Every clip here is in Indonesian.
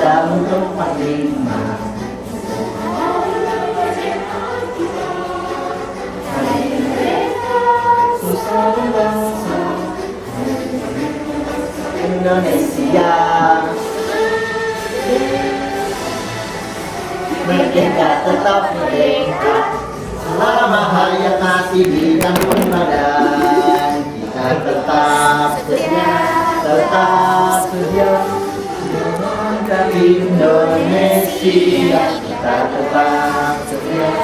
bisa untuk menerima susah bangsa Indonesia. Merdeka tetap merdeka selama hayat masih di kandung badan. Kita tetap setia dengan Indonesia. Kita tetap setia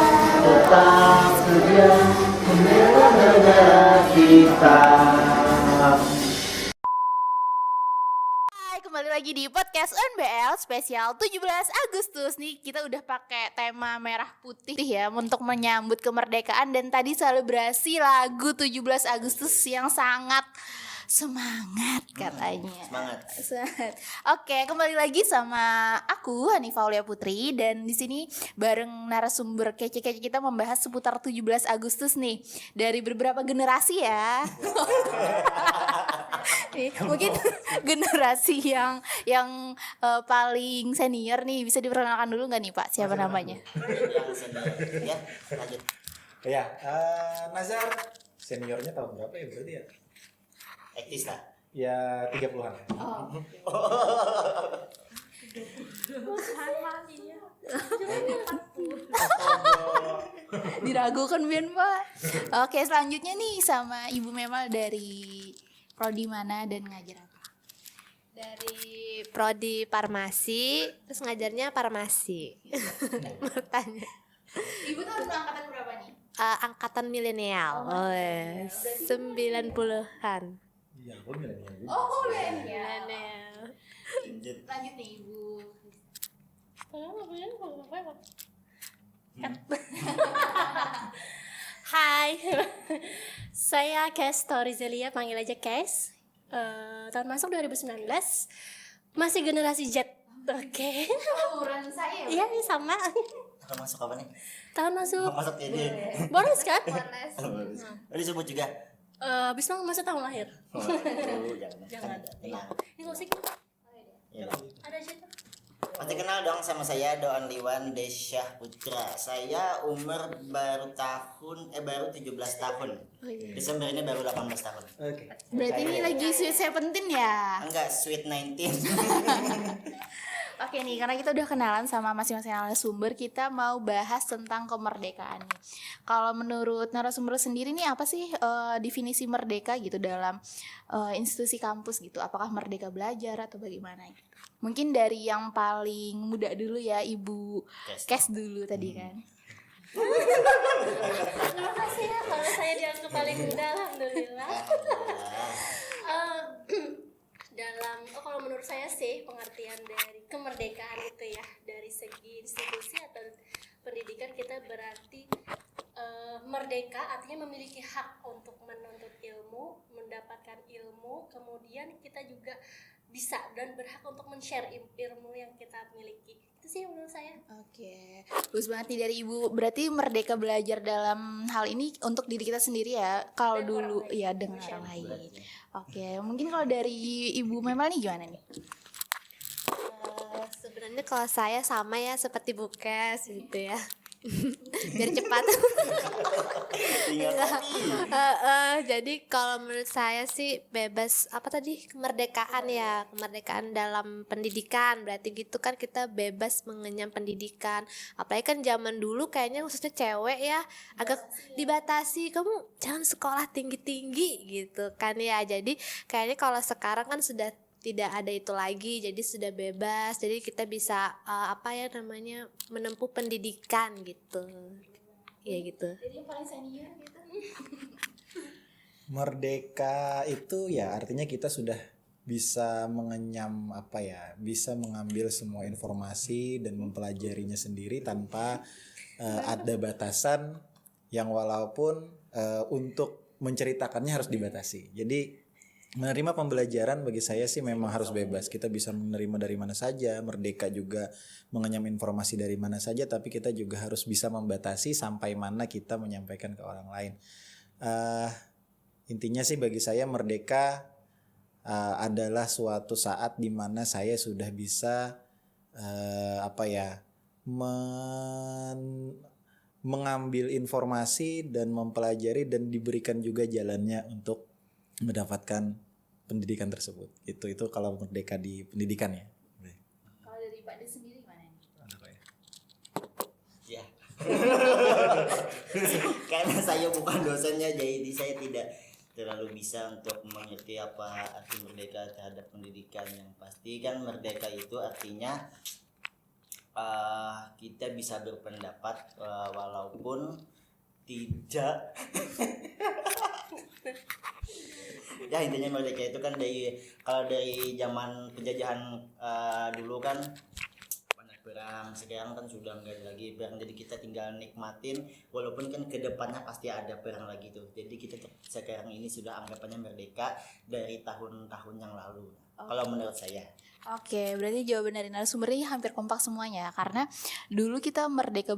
membela negara kita. Kembali lagi di podcast UNBL spesial 17 Agustus nih. Kita udah pakai tema merah putih ya untuk menyambut kemerdekaan, dan tadi selebrasi lagu 17 Agustus yang sangat semangat katanya. Semangat. Oke, kembali lagi sama aku Hanifah Aulia Putri, dan di sini bareng narasumber kece-kece kita membahas seputar 17 Agustus nih dari beberapa generasi ya. Nih, mungkin generasi yang paling senior nih, bisa diperkenalkan dulu nggak nih Pak? Siapa namanya? Yang senior ya, lanjut. Ya, Nazar seniornya tahun berapa ya berarti ya? Ektis lah. Ya 30-an. Oh. Diragukan Bian Pak. Oke, selanjutnya nih sama Ibu Memal dari prodi mana dan ngajar apa? Dari prodi farmasi, terus ngajarnya farmasi. Bertanya. Ibu tuh angkatan berapa nih? Angkatan milenial. 90-an. Iya, aku milenial juga. Oh, milenial. Lanjut. Lanjut nih Ibu. Hai, saya Kes Torizelia, panggil aja Kes. Tahun masuk 2019, masih generasi Z. Oke. Umuran saya. Iya, sama. Akan masuk apa nih? Tahun masuk. Masuk ini. Bonus kan? Tadi sebut juga. Habis masa tahun lahir. Jangan. Tenang. Ini nggak usah gitu. Ya. Ada situ. Pasti kenal dong sama saya, Doan Liwan Desyah Putra. Saya umur baru 17 tahun. Desember ini baru 18 tahun. Oke. Berarti ini lagi Sweet 17 ya? Enggak, Sweet 19. Oke nih, karena kita udah kenalan sama masing-masing narasumber, kita mau bahas tentang kemerdekaan nih. Kalau menurut narasumber sendiri nih, apa sih definisi merdeka gitu dalam institusi kampus gitu? Apakah merdeka belajar atau bagaimana gitu? Mungkin dari yang paling muda dulu ya, Ibu Kes dulu tadi kan. Terima kasih ya, kalau saya dianggap paling muda, alhamdulillah. Kalau menurut saya sih pengertian dari kemerdekaan itu ya, dari segi institusi atau pendidikan, kita berarti merdeka artinya memiliki hak untuk menuntut ilmu, mendapatkan ilmu, kemudian kita juga bisa dan berhak untuk men-share ilmu yang kita miliki. Itu sih menurut saya. Oke, bagus banget nih dari Ibu. Berarti merdeka belajar dalam hal ini untuk diri kita sendiri ya. Kalau dulu ya dengan orang lain. Oke, mungkin kalau dari Ibu Memal nih gimana nih? Sebenarnya kalau saya sama ya seperti Bukes gitu ya. Biar cepat. Jadi kalau menurut saya sih bebas kemerdekaan ya, kemerdekaan dalam pendidikan, berarti gitu kan kita bebas mengenyam pendidikan. Apalagi kan zaman dulu kayaknya khususnya cewek ya agak dibatasi, kamu jangan sekolah tinggi-tinggi gitu kan ya. Jadi kayaknya kalau sekarang kan sudah tidak ada itu lagi, jadi sudah bebas, jadi kita bisa menempuh pendidikan gitu, ya gitu. Jadi yang paling senior gitu. Merdeka itu ya artinya kita sudah bisa mengenyam bisa mengambil semua informasi dan mempelajarinya sendiri tanpa ada batasan yang walaupun untuk menceritakannya harus dibatasi. Jadi menerima pembelajaran bagi saya sih memang harus bebas. Kita bisa menerima dari mana saja, merdeka juga mengenyam informasi dari mana saja, tapi kita juga harus bisa membatasi sampai mana kita menyampaikan ke orang lain. Intinya sih bagi saya merdeka adalah suatu saat di mana saya sudah bisa apa ya, mengambil informasi dan mempelajari dan diberikan juga jalannya untuk mendapatkan pendidikan tersebut. Itu kalau merdeka di pendidikan ya. Kalau dari Pak De sendiri gimana nih? Ya. Karena saya bukan dosennya, jadi saya tidak terlalu bisa untuk mengerti apa arti merdeka terhadap pendidikan. Yang pasti kan merdeka itu artinya kita bisa berpendapat walaupun tidak ya intinya merdeka itu kan kalau dari zaman penjajahan dulu kan banyak perang, sekarang kan sudah enggak ada lagi perang, jadi kita tinggal nikmatin walaupun kan kedepannya pasti ada perang lagi tuh. Jadi kita sekarang ini sudah anggapannya merdeka dari tahun-tahun yang lalu. Kalau menurut saya. Oke, berarti jawaban dari narasumbernya hampir kompak semuanya, karena dulu kita merdeka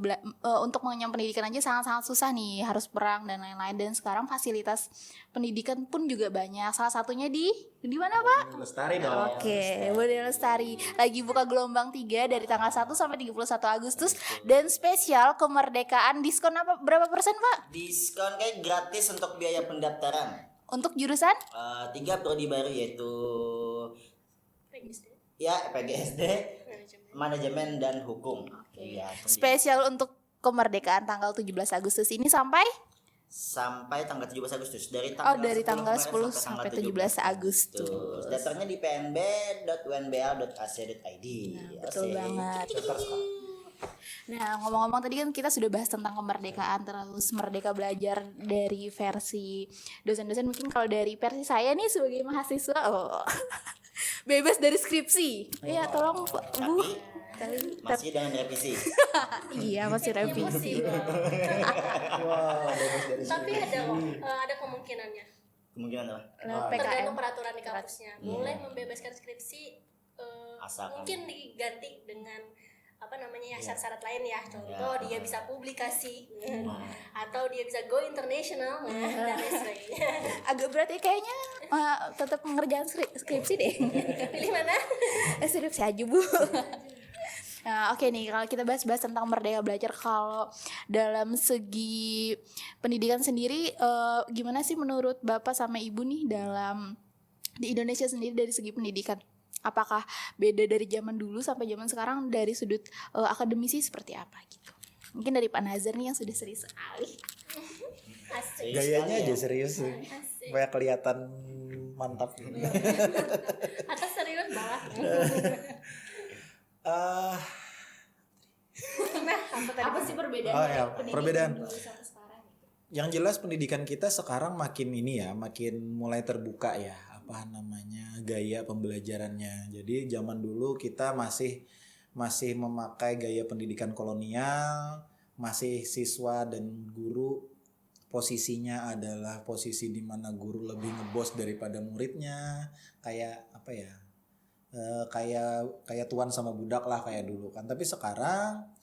untuk mengenyam pendidikan aja sangat-sangat susah nih, harus perang dan lain-lain, dan sekarang fasilitas pendidikan pun juga banyak. Salah satunya di mana Pak? Lestari dong. Oke, Budaya Lestari lagi buka gelombang 3 dari tanggal 1 sampai 31 Agustus dan spesial kemerdekaan, diskon berapa persen Pak? Diskon kayak gratis untuk biaya pendaftaran. Untuk jurusan? 3 prodi baru yaitu PGSD, PGSD, manajemen dan hukum. Iya, Spesial untuk kemerdekaan tanggal 17 Agustus ini sampai sampai tanggal 17 Agustus dari dari tanggal 10 kemarin sampai tanggal 17 Agustus. Daftarnya di pnb.unbl.ac.id. Betul banget. Nah, ngomong-ngomong tadi kan kita sudah bahas tentang kemerdekaan, terus merdeka belajar dari versi dosen-dosen. Mungkin kalau dari versi saya nih sebagai mahasiswa, bebas dari skripsi. Iya, tolong Bu. Masih dengan revisi. Iya, masih revisi. tapi ada kemungkinannya. Kemungkinan apa? Tergantung peraturan di kampusnya. Boleh membebaskan skripsi, Asalkan. mungkin diganti dengan syarat-syarat lain ya. Contoh dia bisa publikasi, atau dia bisa go international, dan lain sebagainya. Agak berat ya kayaknya, tetap mengerjakan skripsi deh. Pilih mana? Skripsi aja Bu. Nah, oke nih, kalau kita bahas tentang merdeka belajar, kalau dalam segi pendidikan sendiri, gimana sih menurut Bapak sama Ibu nih di Indonesia sendiri dari segi pendidikan? Apakah beda dari zaman dulu sampai zaman sekarang dari sudut akademisi seperti apa gitu? Mungkin dari Pak Nazar nih yang sudah serius sekali. Asik. Gayanya aja serius sih. Supaya kelihatan mantap. Atas serius banget. Apa sih perbedaan Oh ya, pendidikan perbedaan. dulu sampai sekarang? Yang jelas pendidikan kita sekarang makin mulai terbuka ya, gaya pembelajarannya. Jadi zaman dulu kita masih memakai gaya pendidikan kolonial, masih siswa dan guru posisinya adalah posisi di mana guru lebih ngebos daripada muridnya, kayak kayak tuan sama budak lah kayak dulu kan. Tapi sekarang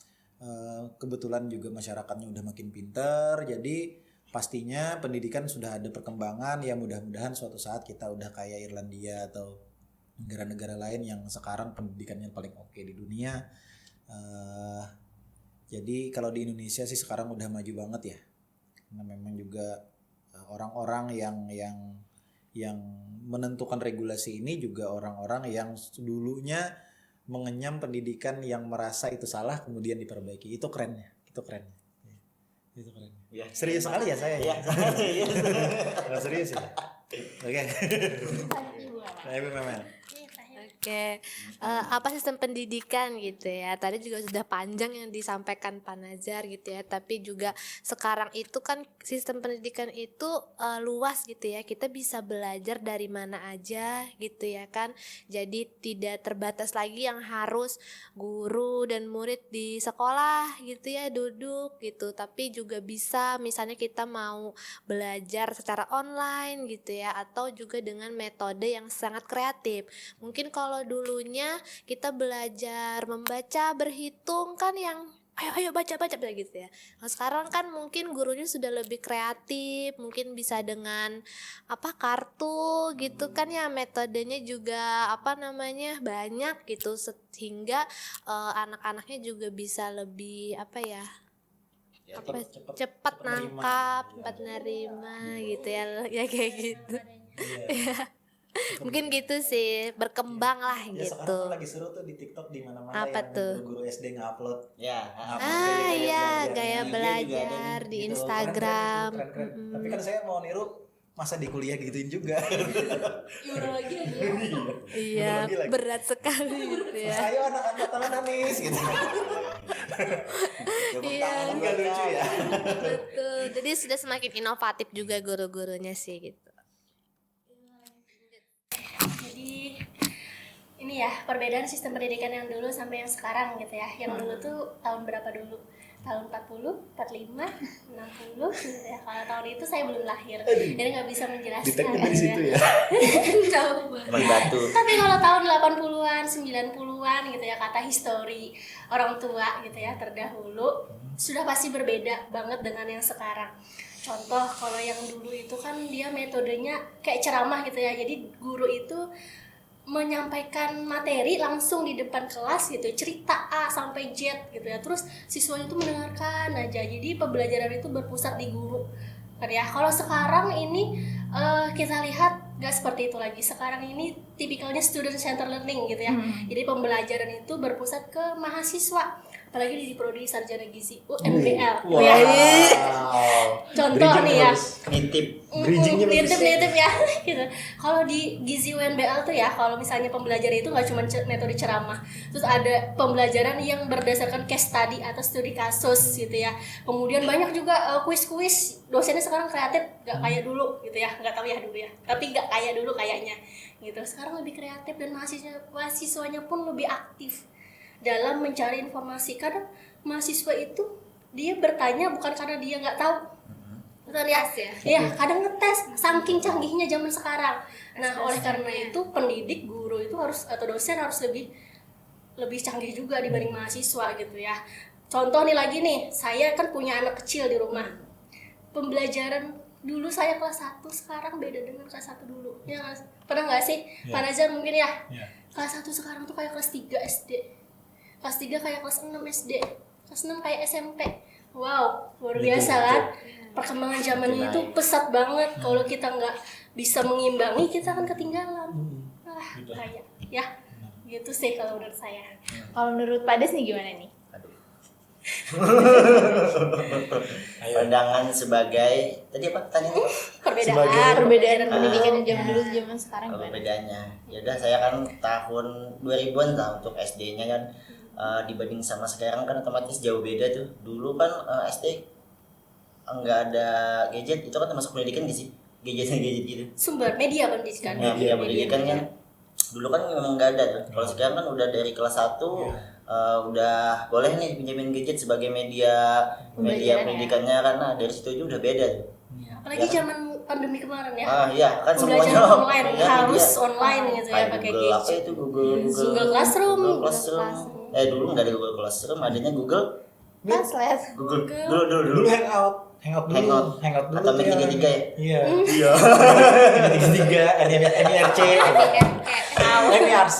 kebetulan juga masyarakatnya udah makin pinter, jadi pastinya pendidikan sudah ada perkembangan ya. Mudah-mudahan suatu saat kita udah kayak Irlandia atau negara-negara lain yang sekarang pendidikannya paling oke di dunia. Jadi kalau di Indonesia sih sekarang udah maju banget ya, karena memang juga orang-orang yang menentukan regulasi ini juga orang-orang yang dulunya mengenyam pendidikan yang merasa itu salah kemudian diperbaiki. Itu kerennya. Ya. Serius sekali ya saya ya. Serius ya. Oke. Nah, Ibu Memen. Oke, apa sistem pendidikan gitu ya. Tadi juga sudah panjang yang disampaikan Pak Nazar gitu ya. Tapi juga sekarang itu kan sistem pendidikan itu luas gitu ya. Kita bisa belajar dari mana aja gitu ya kan. Jadi tidak terbatas lagi yang harus guru dan murid di sekolah gitu ya duduk gitu. Tapi juga bisa misalnya kita mau belajar secara online gitu ya. Atau juga dengan metode yang sangat kreatif. Mungkin kalau dulunya kita belajar membaca, berhitung kan yang ayo baca gitu ya. Nah, sekarang kan mungkin gurunya sudah lebih kreatif, mungkin bisa dengan kartu gitu kan ya, metodenya juga banyak gitu, sehingga anak-anaknya juga bisa lebih Ya, cepat menerima. nangkap, Iya. cepat nerima gitu ya, ya kayak gitu. Iya. Mungkin gitu sih, berkembang lah Ya gitu. sekarang kan lagi seru tuh di TikTok di mana-mana Apa yang tuh? guru-guru SD ngupload. ya Iya, gaya Iya, belajar juga ada di gitu. Instagram. Keren. Tapi kan saya mau niru masa di kuliah gituin juga. Euro lagi aja. Iya, Lagi. berat sekali gitu ya. Ayo anak-anak tangan nangis gitu. Iya. Enggak lucu ya. Betul. Jadi sudah semakin inovatif juga guru-gurunya sih gitu. Jadi ini ya perbedaan sistem pendidikan yang dulu sampai yang sekarang gitu ya. Yang dulu tuh tahun berapa dulu? Tahun 40, 45, 60 gitu ya. Kalau tahun itu saya belum lahir. Jadi nggak bisa menjelaskan. Detektif dari situ ya. Coba. Teman batu. Tapi kalau tahun 80-an, 90-an gitu ya, kata histori orang tua gitu ya terdahulu sudah pasti berbeda banget dengan yang sekarang. Contoh kalau yang dulu itu kan dia metodenya kayak ceramah gitu ya. Jadi guru itu menyampaikan materi langsung di depan kelas gitu, cerita A sampai Z gitu ya. Terus siswanya itu mendengarkan aja. Jadi pembelajaran itu berpusat di guru. Kan ya. Kalau sekarang ini kita lihat nggak seperti itu lagi. Sekarang ini tipikalnya student center learning gitu ya. Jadi pembelajaran itu berpusat ke mahasiswa. Apalagi di prodi sarjana gizi UMBL. Wow. Ya. Contoh Bridging nih ya. bagus. Nitip. Bridgingnya bagus. Nitip ya gitu. Kalau di gizi UNBL tuh ya, kalau misalnya pembelajaran itu nggak cuma metode ceramah, terus ada pembelajaran yang berdasarkan case study atau studi kasus gitu ya. Kemudian banyak juga kuis-kuis. Dosennya sekarang kreatif, nggak kayak dulu gitu ya, nggak tahu ya dulu ya, tapi nggak kayak dulu kayaknya gitu. Sekarang lebih kreatif dan mahasiswanya pun lebih aktif dalam mencari informasi. Kadang mahasiswa itu dia bertanya bukan karena dia nggak tahu, betul ya? Iya, kadang ngetes, saking canggihnya zaman sekarang. Nah, oleh karena itu pendidik, guru itu harus atau dosen harus lebih canggih juga dibanding mahasiswa gitu ya. Contoh nih lagi nih, saya kan punya anak kecil di rumah. Pembelajaran dulu saya kelas 1, sekarang beda dengan kelas 1 dulu. Ya, pernah nggak sih? Pak Nazar mungkin ya. Kelas 1 sekarang tuh kayak kelas 3 SD. Kelas 3 kayak kelas 6 SD. Kelas 6 kayak SMP. Wow, luar biasa kan? Perkembangan zaman itu pesat banget. Kalau kita nggak bisa mengimbangi, kita akan ketinggalan. Kayak ya, gitu sih kalau menurut saya. Kalau menurut Pak Des nih gimana nih? Pandangan sebagai tadi apa pertanyaannya? Perbedaan pendidikan zaman dulu zaman sekarang Kalau gimana? bedanya, ya udah saya kan tahun 2000-an lah untuk SD-nya kan. Dibanding sama sekarang kan otomatis jauh beda tuh. Dulu kan SD nggak ada gadget, itu kan termasuk pendidikan gak sih? Gadget gitu. Sumber media pendidikan. Nah, media pendidikan kan dulu kan memang nggak ada tuh. Kalau sekarang kan udah dari kelas 1 udah boleh nih pinjamin gadget sebagai media pendidikannya, karena dari situ aja udah beda tuh. Apalagi zaman pandemi kemarin ya. Iya kan semuanya Pembelajaran online ya, harus media. online gitu ya, Kayak pakai Google apa gadget. itu Google Classroom. Dulu nggak ada Google Classroom, adanya Google Translate. Dulu hangout dulu. atau Meet tuh 33 ya. Iya. Iya. Meet 33, MIRC. MIRC.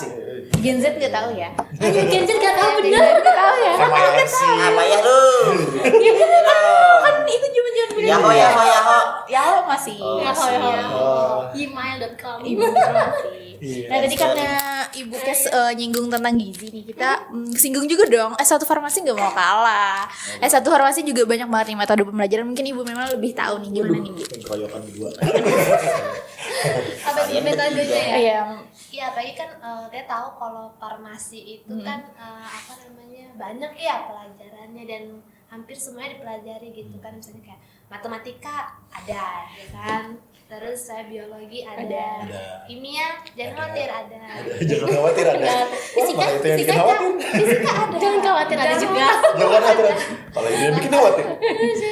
Gen Z nggak tahu ya? Gen Z nggak tahu Gen Z bener. nggak tahu ya? MIRC. Apa ya lu? Kan itu zaman Yaho. Yahoo masih. Gmail.com. Ibu masih. Iya. Nah tadi karena Ibu Kes nyinggung tentang gizi nih, kita singgung juga dong S1 farmasi nggak mau kalah. S1 farmasi juga banyak banget nih metode pembelajaran. Mungkin Ibu memang lebih tahu nih gimana nih Bu. Keroyokan berdua. Apa sih metodenya ya? Iya. Iya, apalagi kan dia tahu kalau farmasi itu kan banyak ya pelajarannya dan hampir semuanya dipelajari gitu kan. Misalnya kayak matematika ada, ya kan? Terus saya biologi ada. Kimia jangan khawatir ada. Jangan khawatir ada. Fisika Itu yang bikin khawatir. ada. Jangan khawatir ada juga. Jangan khawatir. Kalau ini yang bikin khawatir.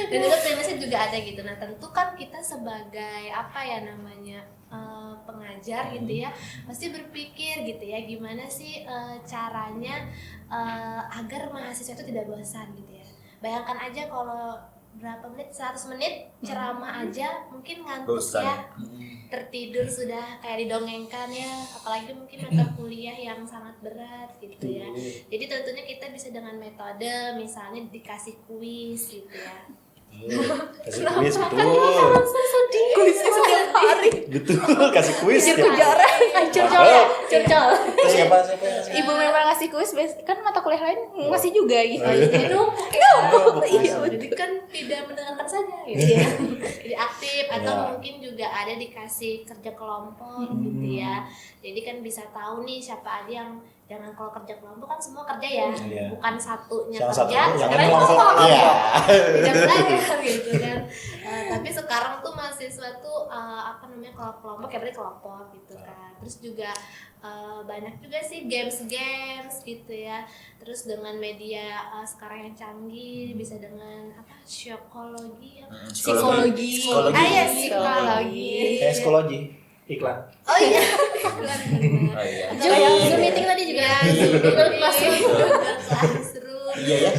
Dan juga prinsip juga ada gitu. Nah tentu kan kita sebagai pengajar gitu ya, pasti berpikir gitu ya, gimana sih caranya agar mahasiswa itu tidak bosan gitu ya. bayangkan aja kalau berapa menit, 100 menit ceramah aja mungkin ngantuk Bosan. ya, tertidur sudah kayak didongengkan ya, apalagi mungkin mata kuliah yang sangat berat gitu ya. Jadi tentunya kita bisa dengan metode misalnya dikasih kuis gitu ya. Kasih kuis betul. Kuis setiap hari. Betul, kasih kuis. Kejar-kejaran. Curcol ya, curcol. Terus siapa yang kasih? Ibu memang ngasih kuis, kan mata kuliah lain ngasih juga gitu. Iya, jadi kan tidak mendengarkan saja gitu ya. Jadi aktif atau Ya. mungkin juga ada dikasih kerja kelompok gitu ya. Jadi kan bisa tahu nih siapa aja yang, jangan kalau kerja kelompok kan semua kerja ya, Iya. bukan satunya Yang kerja, satunya jangan sekarang kelompok. kelompok. Iya. Tidak belajar gitu kan. Tapi sekarang tuh mahasiswa tuh apa namanya, kalau kelompok ya berarti kelompok gitu kan. Terus juga banyak juga sih games gitu ya. Terus dengan media sekarang yang canggih bisa dengan apa, psikologi apa? Psikologi. Ah ya, psikologi. Psikologi iklan. Oh iya. Oh iya. Zoom meeting tadi juga. Google Classroom. Classroom. Iya ya.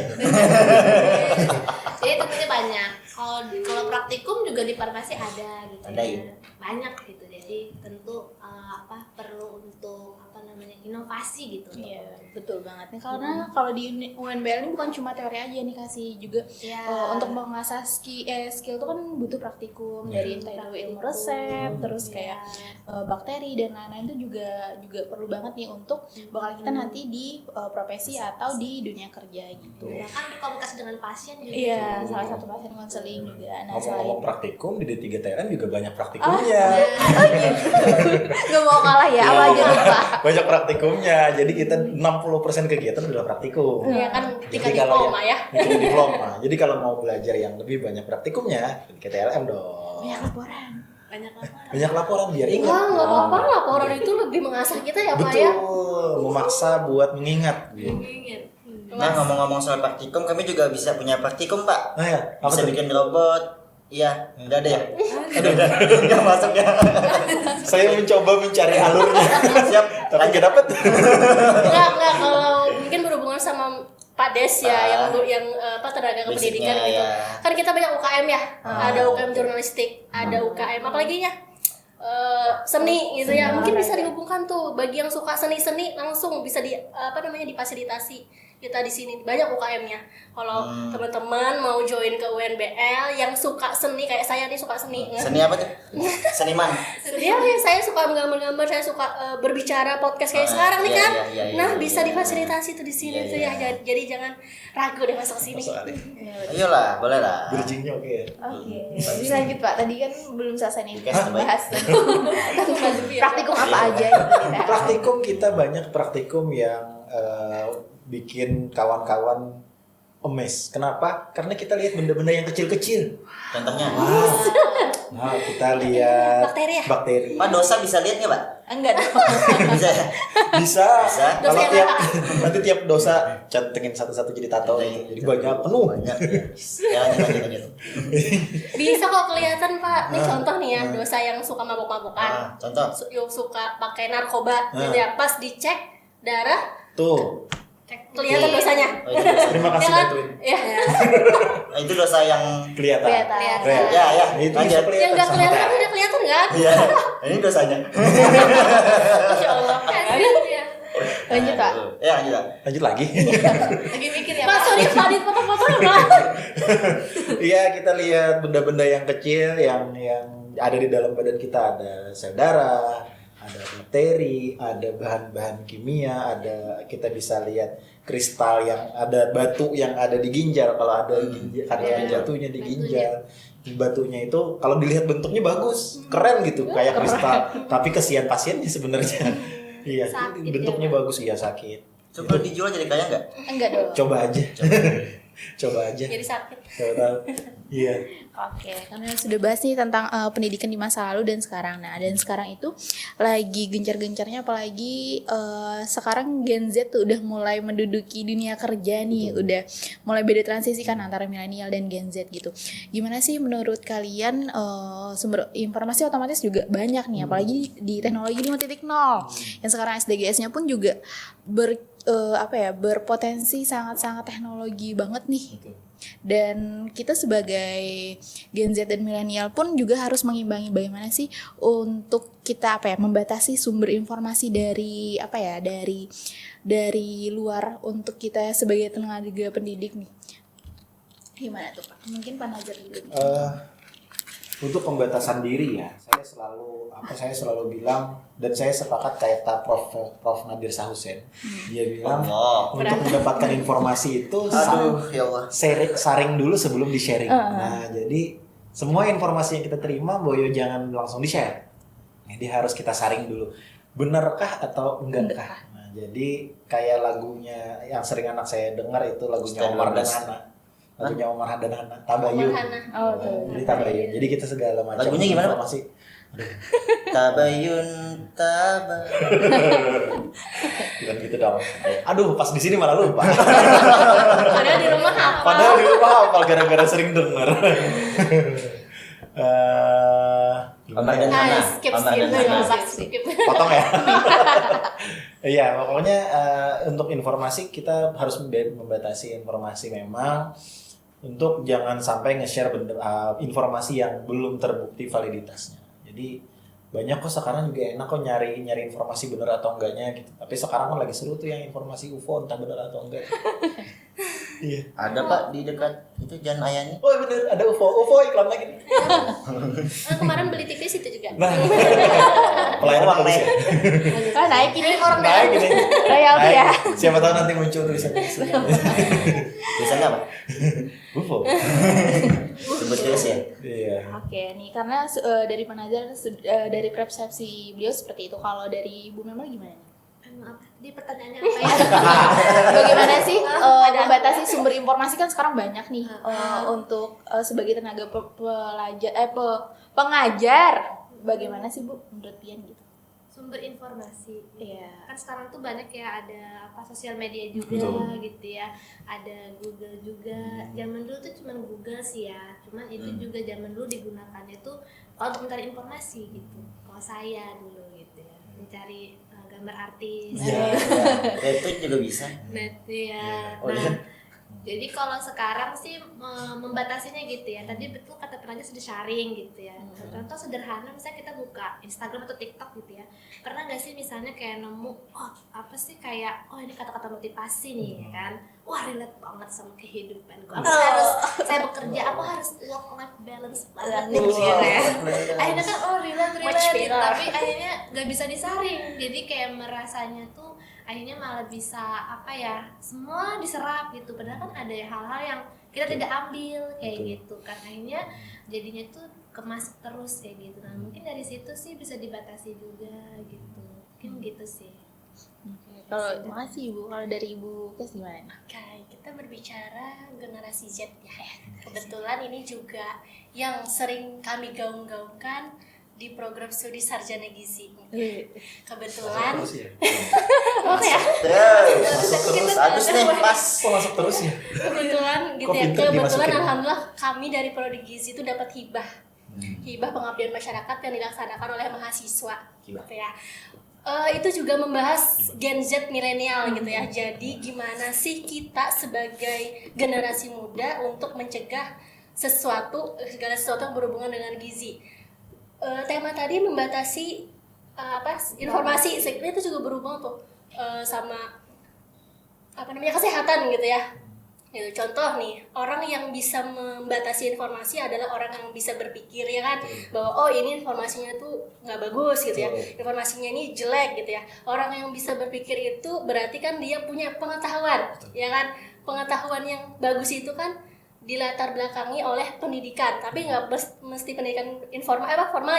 Jadi tentunya banyak. Kalau praktikum juga di farmasi ada gitu Ada, ya. ya. Banyak gitu. Jadi tentu apa perlu untuk apa namanya, inovasi gitu. Iya, betul banget nih. Karena kalau di UNBL ini bukan cuma teori aja nih, kasih juga Ya. untuk mengasah skill tuh kan butuh praktikum dari entah itu ilmu resep, terus kayak bakteri dan lain-lain itu juga perlu banget nih untuk bakal kita nanti di profesi atau di dunia kerja gitu. Bahkan komunikasi dengan pasien juga. Iya, salah satu pasien konseling juga. Nah, Ngomong-ngomong selain praktikum di D3 TLM juga banyak praktikumnya. nggak mau kalah ya, apa aja lupa. Banyak praktikumnya. Jadi kita 60% kegiatan adalah praktikum. Iya kan, tingkat Jadi kalau diploma ya. Tingkat diploma. Jadi kalau mau belajar yang lebih banyak praktikumnya, ke TLM dong. Banyak laporan. Banyak apa? Banyak laporan biar ingat. Wah, nggak apa-apa, laporan itu lebih mengasah kita ya Pak ya. Betul, memaksa buat mengingat. Gitu. Ingat. Nah, ngomong-ngomong soal praktikum, kami juga bisa punya praktikum, Pak. Nah ya, apa Bisa tuh? bikin robot. Iya, udah ada ya? Udah. Enggak masuk ya. Saya mencoba mencari alurnya, Siap. tapi nggak dapet. Enggak, kalau mungkin berhubungan sama Pak Des ya, yang apa, tenaga kependidikan Basicnya, gitu. ya. Kan kita banyak UKM ya. Ada UKM jurnalistik, ada UKM apalagi ya? Seni gitu ya. Mungkin bisa dihubungkan tuh bagi yang suka seni-seni, langsung bisa difasilitasi. Kita di sini banyak UKM-nya. Kalau teman-teman mau join ke UNBL yang suka seni kayak saya nih, suka seni. Seni apa tuh? Seniman. Ya, saya suka menggambar-gambar, saya suka berbicara podcast kayak sekarang nih iya, kan. iya, iya, Nah, iya, bisa iya. difasilitasi tuh di sini Iya, tuh iya. ya. Jadi jangan ragu deh masuk sini. Ayolah, boleh lah. Bridgingnya oke ya. Oke, bisa lanjut Pak. Tadi kan belum selesai nih Oke, terbaik. bahas praktikum apa aja gitu kita. Praktikum kita banyak praktikum yang bikin kawan-kawan emes. Kenapa? Karena kita lihat benda-benda yang kecil-kecil. Contohnya. Nah, kita lihat Bakteri ya? bakteri. Pak, dosa bisa lihat nggak, Pak? Enggak dong. Bisa. Bisa. Bisa. Kalau Dosa yang tiap apa? nanti tiap dosa cantingin satu-satu jadi tato. Jadi banyak penuh. Banyak. Ya, lanjut. Bisa kok kelihatan Pak. Nih contoh nih ya, dosa yang suka mabuk-mabukan. Contoh. Yang suka pakai narkoba gitu ya. Pas dicek darah Tuh. kelihatan dosanya. Oh, itu dosa. Terima kasih Ya kan? bantuin. Ya. Nah, itu dosa yang Kelihatan. Kelihatan. Kelihatan. ya, ya. Itu bisa Lanjut. kelihatan Yang nggak sama kelihatan mata. udah kelihatan kan? Iya. Ini dosanya. Masya Allah. Kasihan ya. Lanjut Pak. Ya, lanjut. Pak. Lanjut lagi. Lagi mikir ya, Pak, Pak. sorry Pak, di foto-foto Pak. Iya, kita lihat benda-benda yang kecil yang ada di dalam badan kita, ada sel darah, ada bakteri, ada bahan-bahan kimia, ada kita bisa lihat kristal yang ada batu yang ada di ginjal kalau ada ginjal, karena ada batunya di ginjal. Batunya itu kalau dilihat bentuknya bagus, keren gitu kayak kristal, tapi kesian pasiennya sebenarnya. Iya, Sakit bentuknya ya, bagus, iya sakit. Coba dijual jadi kaya nggak? Enggak dong. Coba aja. Coba aja. Jadi sakit. Coba tahu. Iya. Oke, karena sudah bahas nih tentang pendidikan di masa lalu dan sekarang. Nah, dan sekarang itu lagi gencar-gencarnya, apalagi sekarang Gen Z tuh udah mulai menduduki dunia kerja nih, udah mulai beda transisi kan antara milenial dan Gen Z gitu. Gimana sih menurut kalian, sumber informasi otomatis juga banyak nih, apalagi di teknologi 5.0 yang sekarang SDGs-nya pun juga berpotensi sangat-sangat teknologi banget nih. Dan kita sebagai Gen Z dan milenial pun juga harus mengimbangi bagaimana sih untuk kita membatasi sumber informasi dari dari luar untuk kita sebagai tenaga pendidik nih. Gimana tuh Pak? Mungkin Pak Nazar dulu. Untuk pembatasan diri ya, saya selalu bilang, dan saya sepakat kata Prof Nadir Sahusen. Dia bilang untuk mendapatkan informasi itu Ya Allah. saring dulu sebelum di-sharing. Nah, jadi semua informasi yang kita terima boyo jangan langsung di-share. Jadi harus kita saring dulu. Benarkah atau enggakah? Nah, jadi kayak lagunya yang sering anak saya dengar itu lagunya Stand Omar dan Wonders. Hana. Lagunya Omar dan Hana, Tabayun. Oh, tuh. Jadi Tabayun. Jadi kita segala macam Lagunya gimana, Pak? informasi. Tabayun. Bukan gitu dong. Aduh, pas di sini malah lupa. Padahal di rumah apa? Padahal di rumah hafal gara-gara sering denger. Omar dan Hana. Skip Omar dan skip Hana. skip. Potong ya. Iya, pokoknya untuk informasi kita harus membatasi informasi memang, untuk jangan sampai nge-share informasi yang belum terbukti validitasnya. Jadi banyak kok sekarang juga enak kok nyari informasi benar atau enggaknya gitu. Tapi sekarang kan lagi seru tuh yang informasi UFO entah benar atau enggak. Iya. Ada Pak di dekat itu Jalan Ayani. Oh bener, ada UFO iklan lagi nih. Kemarin beli TV situ juga. Nah, pelayanan bagus ya. Ah, naik ini orang Naik gini. royalti ya. Siapa tahu nanti muncul tulisan. Tulisannya apa? UFO. Sebut terus ya. Iya. Oke, nih karena dari Pak Nazar dari persepsi beliau seperti itu. Kalau dari Ibu Memel gimana? Di pertanyaannya apa ya? Bagaimana sih membatasi sumber informasi kan sekarang banyak nih untuk sebagai tenaga pengajar. Bagaimana sih Bu menurut Pian gitu? Sumber informasi. Iya. Kan sekarang tuh banyak ya, ada sosial media juga. Betul. Gitu ya, ada Google juga. Zaman dulu tuh cuman Google sih ya, cuman itu juga zaman dulu digunakannya tuh kalau untuk mencari informasi gitu. Kalau saya dulu gitu ya, mencari gambar artis. Iya. Itu juga bisa. Nah, ya. Oh, iya. Jadi kalau sekarang sih membatasinya gitu ya. Tadi betul kata penanya sudah sharing gitu ya. Contoh sederhana misalnya kita buka Instagram atau TikTok gitu ya. Pernah nggak sih misalnya kayak nemu apa sih kayak ini kata-kata motivasi nih ya kan. Wah, relate banget sama kehidupanku. Saya bekerja, aku harus work life balance banget nih gitu ya. Akhirnya kan relate gitu. Tapi akhirnya nggak bisa disaring. Jadi kayak merasanya tuh akhirnya malah bisa semua diserap gitu, padahal kan ada hal-hal yang kita tidak ambil kayak gitu kan, akhirnya jadinya tuh kemas terus kayak gitu. Nah mungkin dari situ sih bisa dibatasi juga gitu, mungkin gitu sih. Kalau makasih Ibu, kalau dari Ibu Kes gimana? Oke, kita berbicara generasi Z ya. Kebetulan ini juga yang sering kami gaung-gaungkan di program studi sarjana gizi. Kebetulan Terus ya. oke ya. Masuk terus. Agus nih pas. Kok masuk terus ya? Kebetulan gitu Kok ya. pinter Kebetulan dimasukin? alhamdulillah kami dari prodi gizi itu dapat hibah. Hibah pengabdian masyarakat yang dilaksanakan oleh mahasiswa gitu ya. Itu juga membahas Gen Z milenial gitu ya. Jadi gimana sih kita sebagai generasi muda untuk mencegah segala sesuatu yang berhubungan dengan gizi. Tema tadi membatasi informasi, saya kira itu juga berhubungan tuh sama kesehatan gitu ya. Gitu. Contoh nih, orang yang bisa membatasi informasi adalah orang yang bisa berpikir ya kan, bahwa ini informasinya tuh nggak bagus gitu ya, informasinya ini jelek gitu ya. Orang yang bisa berpikir itu berarti kan dia punya pengetahuan, ya kan. Pengetahuan yang bagus itu kan dilatar belakangi oleh pendidikan, tapi nggak mesti pendidikan formal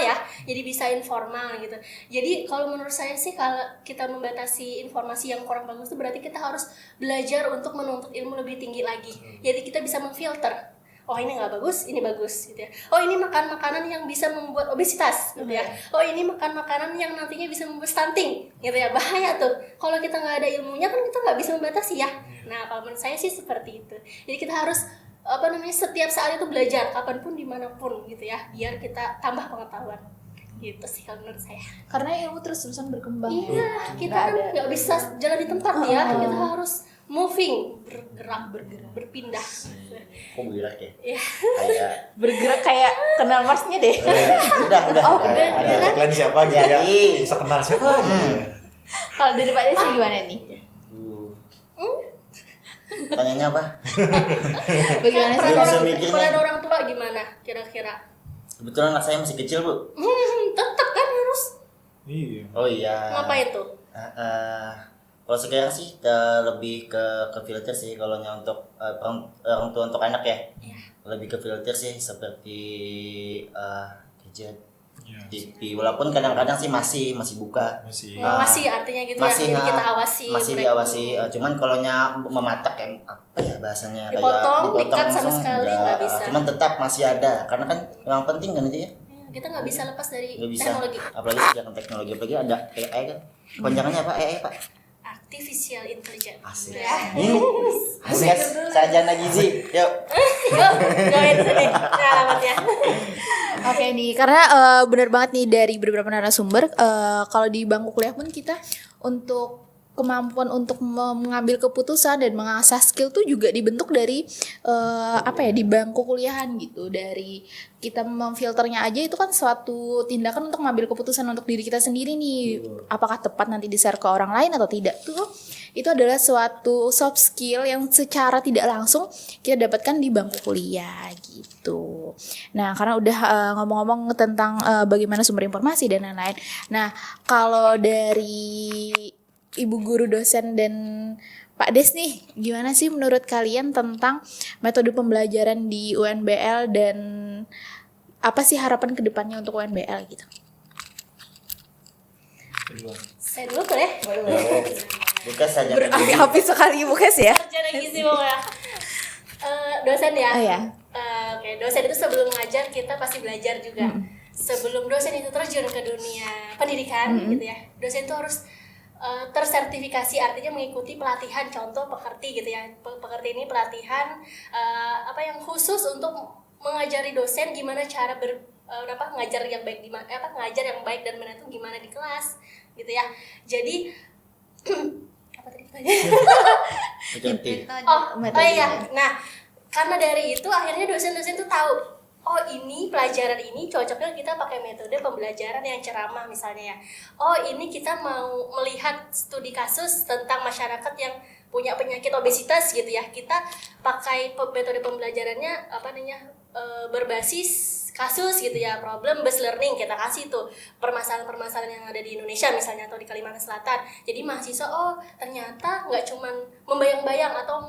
ya, jadi bisa informal gitu. Jadi kalau menurut saya sih kalau kita membatasi informasi yang kurang bagus itu berarti kita harus belajar untuk menuntut ilmu lebih tinggi lagi. Jadi kita bisa memfilter, ini nggak bagus, ini bagus gitu ya. Ini makan makanan yang bisa membuat obesitas gitu ya. Ini makan makanan yang nantinya bisa membuat stunting gitu ya, bahaya tuh. Kalau kita nggak ada ilmunya kan kita nggak bisa membatasi ya. Nah kalau menurut saya sih seperti itu. Jadi kita harus setiap saat itu belajar kapanpun dimanapun gitu ya, biar kita tambah pengetahuan gitu sih kalau menurut saya. Karena ilmu terus-terusan berkembang. Iya, kita kan nggak bisa jalan di tempat ya, kita harus moving, berpindah. Kok bergerak ya? Iya. Kayak Bergerak kayak kenal Marsnya deh. udah. Oh, Ada. Ada tagline siapa gitu ya? Jadi Bisa kenal siapa? Kalau dari Pak Desi gimana nih? Tanyanya apa? Bagaimana sih? Belum bisa mikirnya. Peran orang tua gimana kira-kira? Kebetulan anak saya masih kecil, Bu. Tetap kan harus Iya. Oh iya. ngapain tuh? Kalau sekarang sih lebih ke filter sih kalau untuk orang tua untuk anak ya. Iya. Lebih ke filter sih seperti gadget, Iya. TV. Walaupun kadang-kadang sih masih buka. Masih. Masih artinya gitu Masih ya, jadi kita awasi. masih mereka. diawasi. Cuman kalau mematak kayak apa ya bahasanya Dipotong, kayak di-cut sama langsung, sekali, enggak. nggak bisa. Cuman tetap masih ada karena kan yang penting kan itu ya. Kita nggak bisa lepas dari Nggak bisa. teknologi. Apalagi sekarang teknologi apalagi ada AI kan. Panjangannya apa AI, Pak? Artificial intelligence. Asik. Ya. Asik. Sarjana gizi. Yuk. Yuk, join sini. Nah, alamatnya. Oke nih, karena benar banget nih dari beberapa narasumber, kalau di bangku kuliah pun kita untuk kemampuan untuk mengambil keputusan dan mengasah skill tuh juga dibentuk dari di bangku kuliahan gitu. Dari kita memfilternya aja itu kan suatu tindakan untuk mengambil keputusan untuk diri kita sendiri nih. Apakah tepat nanti di-share ke orang lain atau tidak tuh. Itu adalah suatu soft skill yang secara tidak langsung kita dapatkan di bangku kuliah gitu. Nah, karena udah ngomong-ngomong tentang bagaimana sumber informasi dan lain-lain. Nah, kalau dari Ibu guru dosen dan Pak Des nih, gimana sih menurut kalian tentang metode pembelajaran di UNBL dan apa sih harapan kedepannya untuk UNBL gitu? Saya dulu boleh? Bukan saja Berapi-api sekali Bukes ya? Sarjana gizi pokoknya. Dosen ya? Oh ya. Oke, dosen itu sebelum ngajar kita pasti belajar juga. Sebelum dosen itu terjun ke dunia pendidikan gitu ya. Dosen itu harus tersertifikasi, artinya mengikuti pelatihan, contoh pekerti gitu ya. Pekerti ini pelatihan yang khusus untuk mengajari dosen gimana cara ngajar yang baik ngajar yang baik dan benar itu gimana di kelas gitu ya. Jadi apa tadi Mengerti. Oh iya. Nah, karena dari itu akhirnya dosen-dosen tuh tahu, oh ini pelajaran ini cocoknya kita pakai metode pembelajaran yang ceramah misalnya ya. Oh ini kita mau melihat studi kasus tentang masyarakat yang punya penyakit obesitas gitu ya. Kita pakai metode pembelajarannya berbasis kasus gitu ya, problem based learning. Kita kasih tuh permasalahan-permasalahan yang ada di Indonesia misalnya atau di Kalimantan Selatan. Jadi mahasiswa ternyata nggak cuman membayang-bayang atau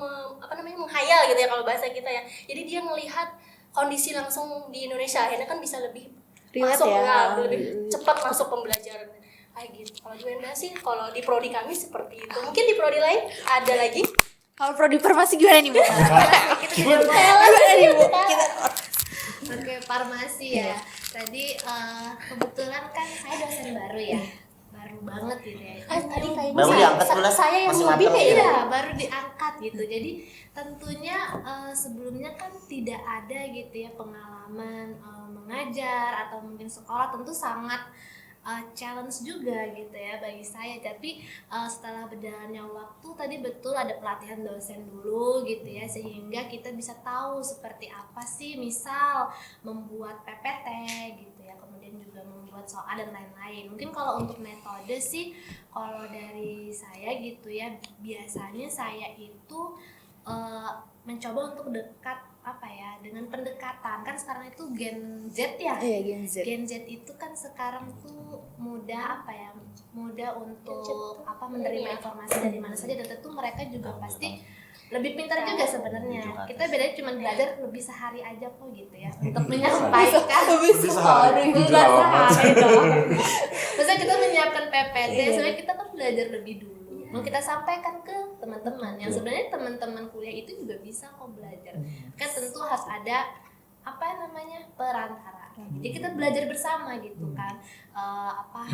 menghayal gitu ya kalau bahasa kita ya. Jadi dia melihat kondisi langsung di Indonesia, akhirnya kan bisa lebih Relate masuk ya. lebih cepat masuk pembelajaran kayak gitu. Kalau di UNBA sih, kalau di prodi kami seperti itu. Mungkin di prodi lain ada lagi. Kalau prodi farmasi gimana nih Bu? Oke, farmasi ya. Tadi kebetulan kan saya dosen baru ya. Baru banget gitu ya. Tadi kayaknya Baru diangkat pula. saya yang Masih lebih matang. kayak Iya, baru diangkat gitu. Jadi tentunya sebelumnya kan tidak ada gitu ya pengalaman mengajar atau mungkin sekolah, tentu sangat challenge juga gitu ya bagi saya. Tapi setelah berjalannya waktu tadi betul ada pelatihan dosen dulu gitu ya, sehingga kita bisa tahu seperti apa sih misal membuat PPT gitu ya, kemudian juga membuat soal dan lain-lain. Mungkin kalau untuk metode sih, kalau dari saya gitu ya, biasanya saya itu mencoba untuk dekat dengan pendekatan. Kan sekarang itu Gen Z ya. Iya, Gen Z. Gen Z itu kan sekarang tuh mudah untuk menerima informasi dari mana saja, dan tentu mereka juga pasti lebih pintar juga sebenarnya. Kita bedanya cuma belajar lebih sehari aja kok gitu ya untuk menyampaikan Lebih sehari. bukan sehari dong. Maksudnya kita menyiapkan PPT, sebenarnya kita kan belajar lebih dulu. Mau kita sampaikan ke teman-teman yang sebenarnya teman-teman kuliah itu juga bisa kok belajar. Kan tentu harus ada perantara. Jadi kita belajar bersama gitu kan.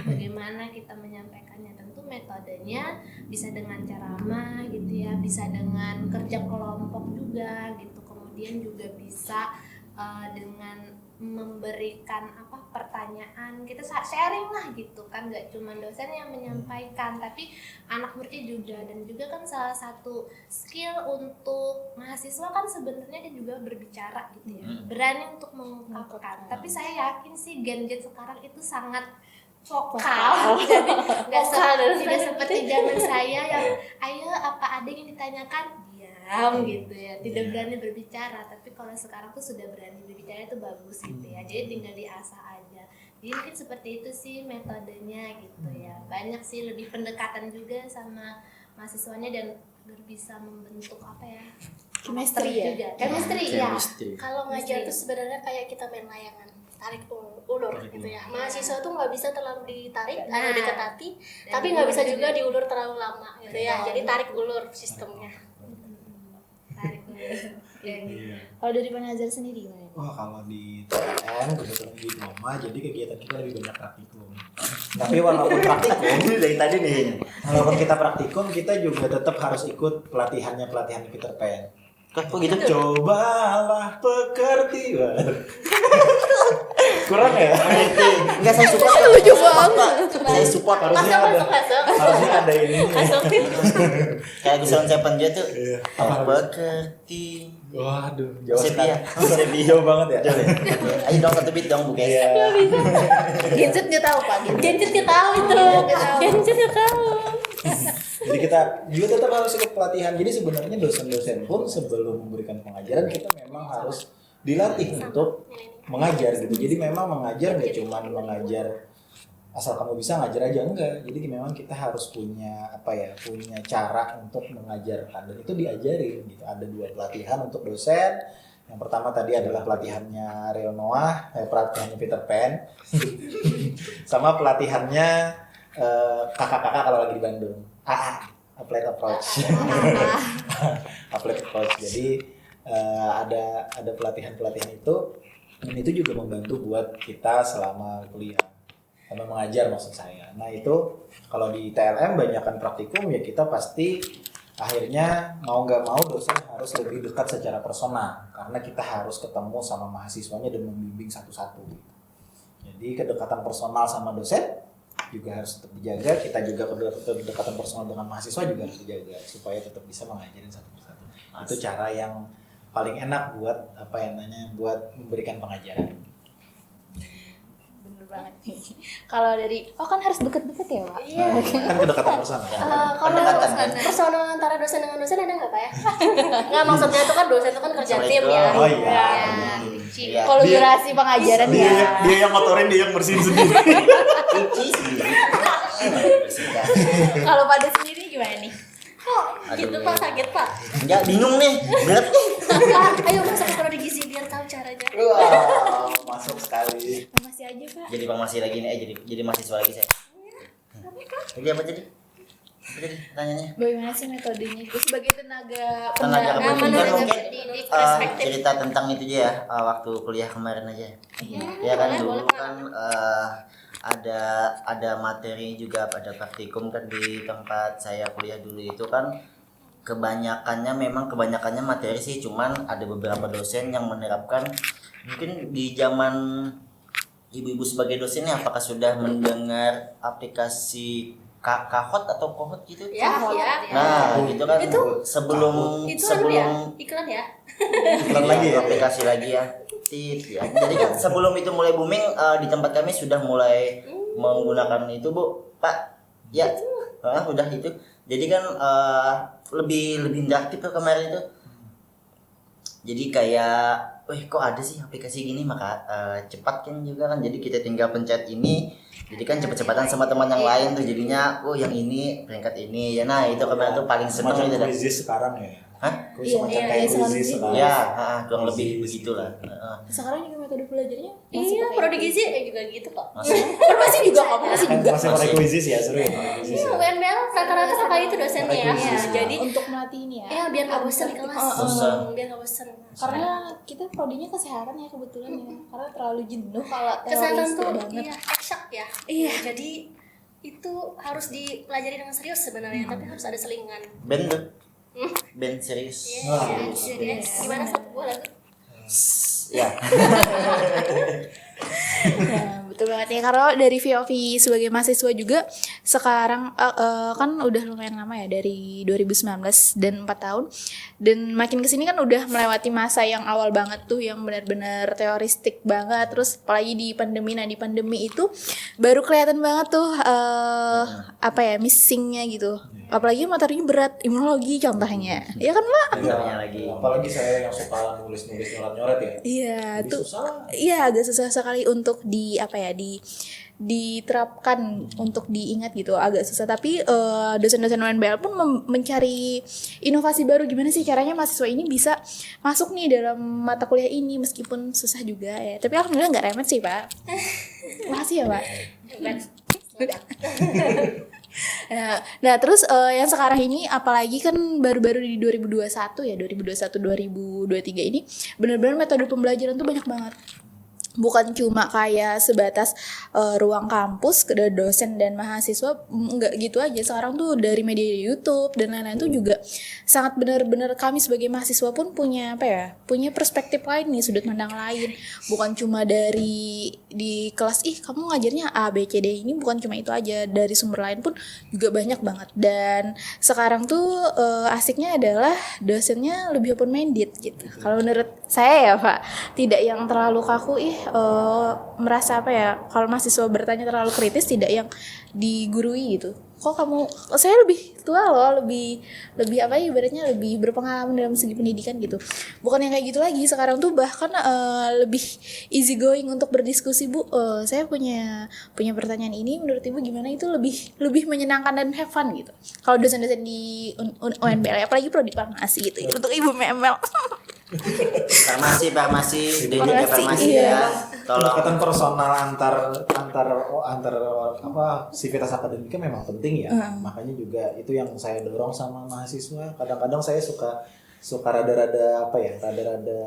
Bagaimana kita menyampaikannya, tentu metodenya bisa dengan ceramah gitu ya, bisa dengan kerja kelompok juga gitu. Kemudian juga bisa dengan memberikan pertanyaan pertanyaan, kita sharing lah gitu kan, nggak cuma dosen yang menyampaikan tapi anak muridnya juga. Dan juga kan salah satu skill untuk mahasiswa kan sebenarnya dia juga berbicara gitu ya, berani untuk mengungkapkan. Tapi saya yakin sih Gen Z sekarang itu sangat vokal, jadi tidak seperti zaman saya yang ayo apa ada yang ditanyakan diam gitu ya, tidak berani berbicara. Tapi kalau sekarang tuh sudah berani berbicara, itu bagus gitu ya, jadi tinggal diasah aja. Jadi mungkin seperti itu sih metodenya gitu ya, banyak sih lebih pendekatan juga sama mahasiswanya dan bisa membentuk apa ya, Chemistry ya? juga chemistry ya. Kalau ngajar tuh sebenarnya kayak kita main layangan, tarik ulur gitu ya. Mahasiswa tuh nggak bisa terlalu ditarik, harus diketati, tapi nggak bisa juga diulur terlalu lama gitu ya. Jadi tarik ulur sistemnya. Tarik ulur. Iya. Kalau dari Panazar sendiri gimana? Wah, kalau di TN kebetulan di Noma, jadi kegiatan kita lebih banyak praktikum. Tapi walaupun praktikum, Dari tadi nih. walaupun kita praktikum, kita juga tetap harus ikut pelatihan Peter Pan. Kok gitu? Cobalah pekerti. Kurang ya? Enggak, saya suka. Lucu banget. Saya support. Harusnya ada ini. Kayak Gusuran Seven dia tuh. Iya. Pekerti. Waduh, jauh Sepia. sekali. Jauh banget ya. Ayo dong satu beat dong Bu guys. Iya. Gen Z nggak tahu Pak. Gen Z nggak tahu itu. Gen Z nggak tahu. Jadi kita juga tetap harus ikut pelatihan. Jadi sebenarnya dosen-dosen pun sebelum memberikan pengajaran kita memang harus dilatih untuk mengajar gitu. Jadi memang mengajar nggak cuma mengajar asal kamu bisa ngajar aja, enggak. Jadi memang kita harus punya punya cara untuk mengajarkan, dan itu diajarin gitu. Ada 2 pelatihan untuk dosen. Yang pertama tadi adalah pelatihannya Real Noah, pelatihannya Peter Pan, sama pelatihannya kakak-kakak kalau lagi di Bandung. Applied approach. Applied approach. Jadi ada pelatihan-pelatihan itu, dan itu juga membantu buat kita selama kuliah, sama mengajar maksud saya. Nah itu kalau di TLM banyakkan praktikum ya, kita pasti akhirnya mau nggak mau dosen harus lebih dekat secara personal, karena kita harus ketemu sama mahasiswanya dan membimbing satu-satu. Jadi kedekatan personal sama dosen juga harus tetap dijaga. Kita juga kedekatan personal dengan mahasiswa juga harus dijaga supaya tetap bisa mengajarin satu persatu. Itu cara yang paling enak buat buat memberikan pengajaran. Bener banget nih. Kalau dari kan harus deket-deket ya Pak. Iya. Kan kedekatan personal. Kalau personal antara dosen dengan dosen ada nggak Pak ya? Nggak, maksudnya itu kan dosen itu kan kerja tim ya. Oh iya. Iya. Kolaborasi pengajaran ya. Dia yang ngotorin, dia yang bersihin sendiri. Cuci sendiri. Kalau pada sendiri gimana nih? Kok gitu Pak, kaget Pak? Enggak, bingung nih. Berat nih. Pak, ayo masuk ke prodi gizi biar tahu caranya. Wow, masuk sekali. Masih aja Pak. Jadi farmasi lagi nih, jadi mahasiswa lagi saya. Jadi apa jadi? Apa jadi tanyanya? Bagaimana sih metodenya? Gue sebagai tenaga Tenaga pendidikan menurut mungkin pendidik perspektif. cerita tentang itu aja ya, waktu kuliah kemarin aja. Ya kan dulu kan ada materi juga, pada praktikum kan di tempat saya kuliah dulu itu kan kebanyakannya materi sih, cuman ada beberapa dosen yang menerapkan. Mungkin di zaman ibu-ibu sebagai dosennya apakah sudah mendengar aplikasi Kahot atau Kohot gitu? Ya. Nah, gitu kan Itu- sebelum Itu anu ya, sebelum iklan ya. Iklan lagi ya? aplikasi lagi ya. Ya. Jadi kan sebelum itu mulai booming, di tempat kami sudah mulai menggunakan itu Bu, Pak. Ya, udah itu. Jadi kan lebih interaktif tuh kemarin itu. Jadi kayak, kok ada sih aplikasi gini, maka cepat kan juga kan. Jadi kita tinggal pencet ini, jadi kan cepet-cepatan sama teman yang lain tuh jadinya, yang ini peringkat ini ya. Nah itu kemarin tuh paling seneng Semacam itu dah. kuisis sekarang ya. Hah? Semacam kayak iya, kuisis sekarang. Ya, kurang lebih begitulah. Sekarang juga metode belajarnya Iya, prodi gizi juga gitu kok. masih juga kok, masih Kan juga. masih pakai kuisis ya, seru ya pakai kuisis Iya, ya. UNBL rata-rata pakai itu dosennya ya. Pakai kuisis. Jadi Untuk melatih ini ya. ya biar nggak bosan di kelas. Bosan. Biar nggak bosan. Karena kita prodinya kesehatan ya kebetulan ya. Karena terlalu jenuh kalau Kesehatan teori tuh banget. iya eksak ya. Iya. Jadi itu harus dipelajari dengan serius sebenarnya, tapi harus ada selingan. Band tuh. Band serius. Wah, Yes. Gimana satu buah lagu? Ya. Nah, betul banget ya, karena dari VOV sebagai mahasiswa juga sekarang kan udah lumayan lama ya, dari 2019 dan 4 tahun, dan makin kesini kan udah melewati masa yang awal banget tuh yang benar-benar teoristik banget, terus apalagi di pandemi. Nah di pandemi itu baru kelihatan banget tuh apa ya, missingnya gitu, apalagi materinya berat, imunologi contohnya ya kan Pak. Contohnya lagi. Apalagi saya yang suka nulis-nulis nyoret-nyoret ya. Iya Lebih tuh. susah. Iya agak susah sekali untuk di apa ya, diterapkan untuk diingat gitu, agak susah. Tapi dosen-dosen UNBL pun mencari inovasi baru, gimana sih caranya mahasiswa ini bisa masuk nih dalam mata kuliah ini meskipun susah juga ya. Tapi alhamdulillah nggak remet sih Pak. Makasih ya Pak. Nah terus yang sekarang ini apalagi kan baru-baru di 2021 ya, 2021-2023 ini benar-benar metode pembelajaran tuh banyak banget. Bukan cuma kayak sebatas ruang kampus ke dosen dan mahasiswa, enggak gitu aja. Sekarang tuh dari media YouTube dan lain-lain tuh juga sangat benar-benar kami sebagai mahasiswa pun punya apa ya, punya perspektif lain nih, sudut pandang lain. Bukan cuma dari di kelas kamu ngajarnya A B C D, ini bukan cuma itu aja, dari sumber lain pun juga banyak banget. Dan sekarang tuh asiknya adalah dosennya lebih open minded gitu. Kalau menurut saya ya Pak, tidak yang terlalu kaku merasa apa ya, kalau mahasiswa bertanya terlalu kritis, tidak yang digurui gitu. Kok kamu, saya lebih tua loh, lebih apa ya, ibaratnya lebih berpengalaman dalam segi pendidikan gitu. Bukan yang kayak gitu lagi. Sekarang tuh bahkan lebih easy going untuk berdiskusi. Bu, saya punya pertanyaan ini, menurut Ibu gimana? Itu lebih menyenangkan dan have fun gitu. Kalau dosen-dosen di UNBL, apalagi prodi farmasi gitu ya, untuk Ibu Memel. Farmasi dan juga farmasi iya. ya. Tolong. Pendekatan personal antar apa sivitas akademika memang penting ya. Makanya juga itu yang saya dorong sama mahasiswa. Kadang-kadang saya suka rada-rada apa ya, rada-rada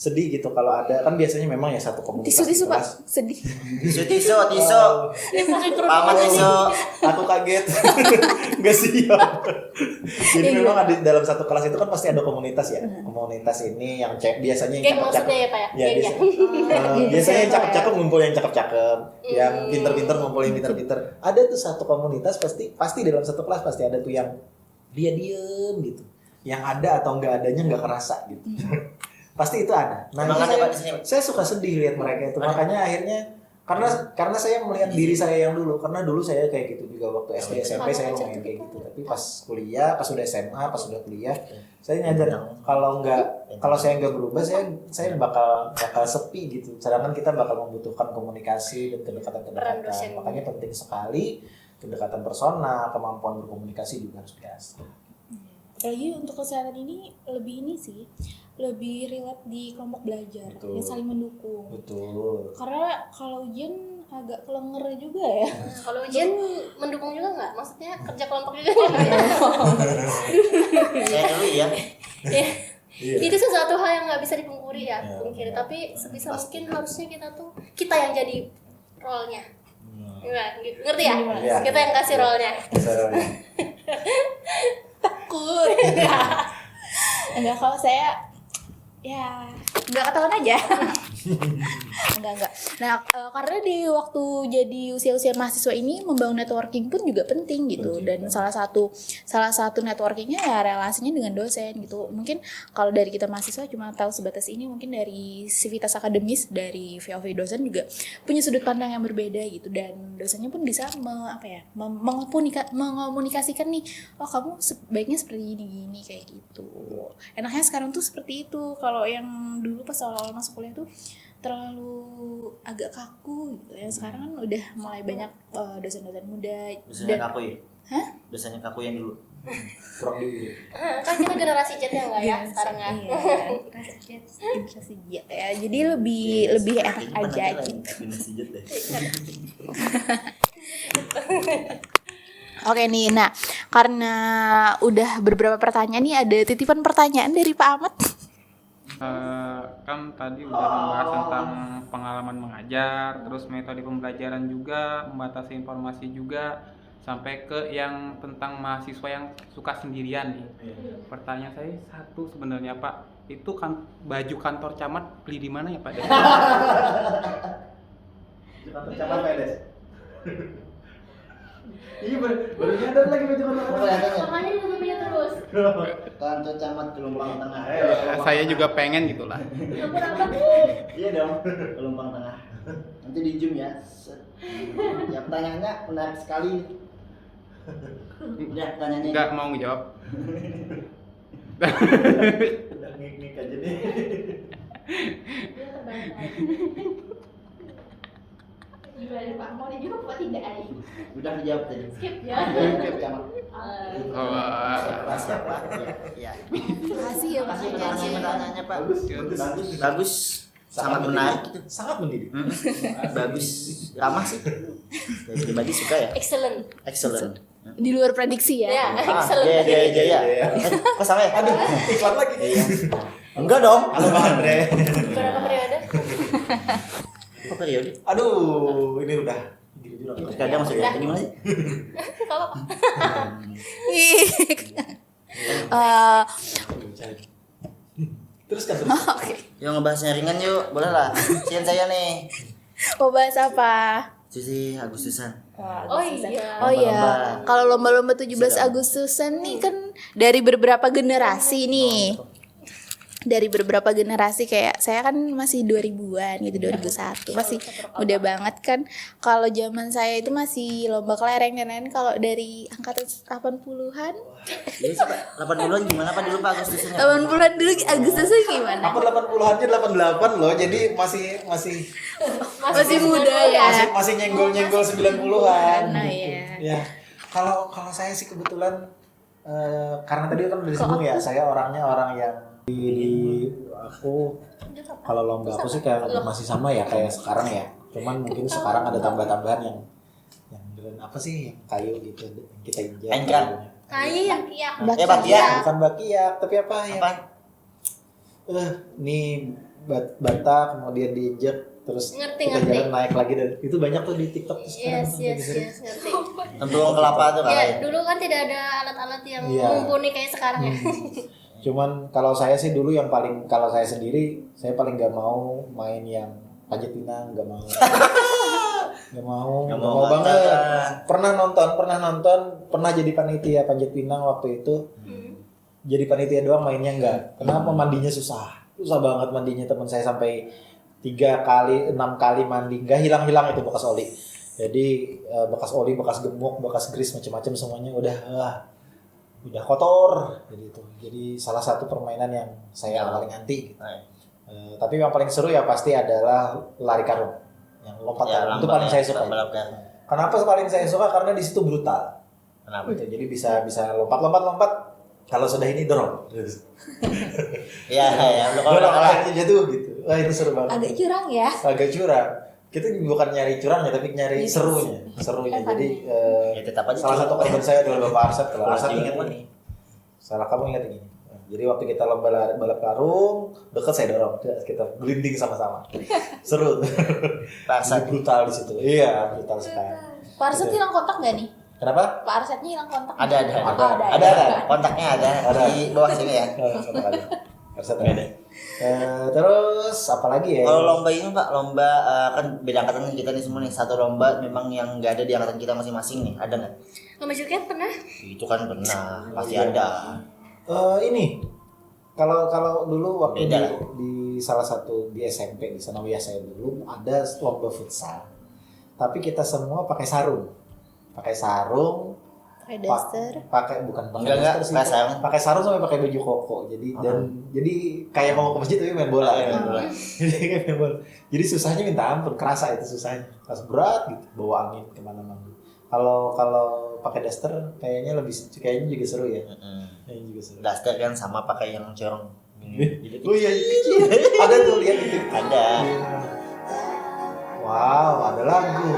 sedih gitu kalau ada, kan biasanya memang ya satu komunitas Tisu di Pak, kelas. sedih. Tisu. Paman tisu. Aku kaget. Nggak siap. Jadi memang ada dalam satu kelas itu kan pasti ada komunitas ya. Komunitas ini yang biasanya yang Geng maksudnya ya Pak ya? Ya, Geng ya? biasanya yang cakep-cakep ngumpul yang cakep-cakep, yang pinter-pinter ngumpul yang pinter-pinter. Ada tuh satu komunitas pasti dalam satu kelas pasti ada tuh yang dia diem gitu, yang ada atau nggak adanya nggak kerasa gitu. Pasti itu ada. Nah, Emang ada, Pak, di sini? saya suka sedih lihat mereka itu. Makanya akhirnya karena saya melihat diri saya yang dulu, karena dulu saya kayak gitu juga waktu SD SMP saya lumayan kayak gitu. Tapi pas kuliah, pas udah SMA, pas udah kuliah, saya nyadar kalau saya nggak berubah, saya bakal sepi gitu. Sedangkan kita bakal membutuhkan komunikasi dan kedekatan. Makanya penting sekali kedekatan personal, kemampuan berkomunikasi juga harus biasa. Apalagi untuk kesehatan ini lebih relate di kelompok belajar. Betul. Yang saling mendukung. Betul. Karena kalau ujian agak kelenger juga ya. Kalau ujian mendukung juga nggak? Maksudnya kerja kelompok juga? Saya dulu ya. Ya. Iya. Itu sesuatu hal yang nggak bisa dipungkiri ya, Iya, pungkiri. iya. Tapi sebisa mungkin harusnya kita yang jadi role-nya. Ngerti ya? Iya. Kita yang kasih role-nya. Takut. Enggak, kalau saya ya enggak ketahuan aja. enggak. Nah, karena di waktu jadi usia-usia mahasiswa ini membangun networking pun juga penting gitu. Dan salah satu networkingnya ya relasinya dengan dosen gitu. Mungkin kalau dari kita mahasiswa cuma tahu sebatas ini, mungkin dari sivitas akademis, dari VOV dosen juga punya sudut pandang yang berbeda gitu. Dan dosennya pun bisa mengomunikasikan nih, oh kamu sebaiknya seperti ini kayak gitu. Enaknya sekarang tuh seperti itu. Kalau yang dulu pas awal-awal masuk kuliah tuh terlalu agak kaku gitu. Yang sekarang kan udah mulai banyak dosen-dosen muda. Dosennya kaku ya? Hah? Dosennya kaku yang dulu. Kurang dulu. Kan kita generasi Z ya nggak ya sekarang ya? Generasi Z ya. Jadi lebih enak aja gitu. Oke nih, nah karena udah beberapa pertanyaan nih, ada titipan pertanyaan dari Pak Ahmad. Kan tadi udah membahas tentang pengalaman mengajar, terus metode pembelajaran juga, membatasi informasi juga, sampai ke yang tentang mahasiswa yang suka sendirian nih. Pertanyaan saya satu sebenarnya Pak, itu kan baju kantor camat beli di mana ya Pak? Jakarta Camat Pedes. Iya baru nyadar lagi baju kotak. Makanya ditutupnya terus. Kantor Camat Gelombang Tengah. Saya juga pengen gitulah. Apa? Iya dong, Gelombang Tengah. Nanti di zoom ya. Ya pertanyaannya menarik sekali. Udah pertanyaannya. Nggak mau ngejawab. Udah ngik aja nih. Dia terbantah. Gimana Pak? Mau dijawab apa tidak? Udah dijawab tadi. Skip ya. Skip Camat. Oh, Siapa? Ya. Kasih ya Pak. Kasih pertanyaannya Pak. Bagus. Bagus. Sangat menarik itu. Sangat mendidik. Bagus. Ramah sih. Saya pribadi suka ya. Excellent. Di luar prediksi ya. Ya, Ah, excellent. Jaya. Kok sama ya? Aduh, Iklan lagi. iya. Enggak dong. Halo Bang Andre. Berapa periode? Kok periode? Aduh, ini udah gini jurang. Kadang masuk ya. Gimana sih? Kalau Ih. Eh, Terus kan terus. Oke. Yang ngebahasnya ringan yuk, boleh lah. Sian saya nih. Mau bahas apa? Susi Agustusan. Oh iya. Oh iya, Lomba-lomba. kalau lomba-lomba 17 Sedang. Agustusan nih kan dari beberapa generasi nih. Dari beberapa generasi kayak saya kan masih 2000-an gitu, 2001. Masih muda banget kan. Kalau zaman saya itu masih lomba kelereng dan lain. Kalau dari angkatan 80-an, Jadi Pak, 80-an gimana Pak dulu Pak Agustusannya? 80-an dulu Agustusan gimana? Aku 80-annya 88 loh, jadi masih Masih muda ya. masih nyenggol-nyenggol 90-an. Nah ya. Ya. Kalau saya sih kebetulan karena tadi kan udah disinggung ya, saya orangnya orang yang di aku kalau lomba aku sih kayak masih sama ya kayak sekarang ya. Cuman mungkin sekarang ada tambah-tambahan yang apa sih yang kayu gitu yang kita injak. Engkang. Kayak Bakiak. Bukan bakiak, tapi apa ya? Apa? Nih bata kemudian diinjak terus Ngerti, kita ngerti. jalan naik lagi dan itu banyak tuh di TikTok tuh sekarang Yes, tuh lagi sering. ngerti. Tentuang kelapa tuh Ya, kali. dulu kan tidak ada alat-alat yang Iya. mumpuni kayak sekarang ya. Cuman kalau saya sih dulu yang paling kalau saya sendiri saya paling nggak mau main yang panjat pinang, nggak mau. Nggak mau banget. Pernah nonton, pernah jadi panitia panjat pinang waktu itu. Jadi panitia doang mainnya enggak. Kenapa mandinya susah banget mandinya teman saya sampai 3 kali 6 kali mandi nggak hilang itu bekas oli. Jadi bekas oli, bekas gemuk, bekas grease macam-macam semuanya udah kotor jadi itu. Jadi salah satu permainan yang saya paling anti. Gitu. Tapi yang paling seru ya pasti adalah lari karung yang lompat karung. Itu paling saya suka. Kenapa paling saya suka? Karena di situ brutal. Kenapa? Gitu. Jadi bisa lompat. Kalau sudah ini dorong. Iya, udah kalau Dorong kalah. akhirnya jatuh gitu. Wah itu seru banget. Agak curang ya. Agak curang. Kita bukan nyari curangnya tapi nyari serunya. Jadi Ya tetap aja. salah satu korban saya adalah Bapak Arsad. Kalau Arsad ingat Kalau ini. Salah kamu ingat ini. Jadi waktu kita lomba balap karung, dekat saya dorong, kita gelinding sama-sama. Seru. Arsad. Jadi brutal di situ. Iya, brutal sekali. Pak Arset hilang kontak gak nih? Kenapa? Pak Arsetnya hilang kontak. Ada. Ada. Kontaknya ada di bawah sini ya. Satu kali. Arsad ada. Terus apa lagi ya? Kalau lomba ini Pak, kan beda angkatan kita nih semua nih. Satu lomba memang yang nggak ada di angkatan kita masing-masing nih. Ada nggak? Lomba joget pernah? Itu kan pernah, pasti Iya. ada. Ini kalau dulu waktu Beda lah. di salah satu di SMP di Sanawiyah saya dulu ada lomba futsal. Tapi kita semua pakai sarung. Pakai daster. Pakai bukan pakai Enggak, daster sih. pakai sarung. Pakai sarung sampai pakai baju koko. Jadi kayak mau ke masjid tapi main bola ya. Main bola. Jadi kayak main bola. Jadi susahnya minta ampun, kerasa itu susahnya. Pas berat gitu, bawa angin kemana-mana. Kalau pakai daster kayaknya juga seru ya. Kayaknya juga seru. Daster kan sama pakai yang corong. Oh iya kecil. Ada tuh lihat itu. Ada. Wow, ada lagu.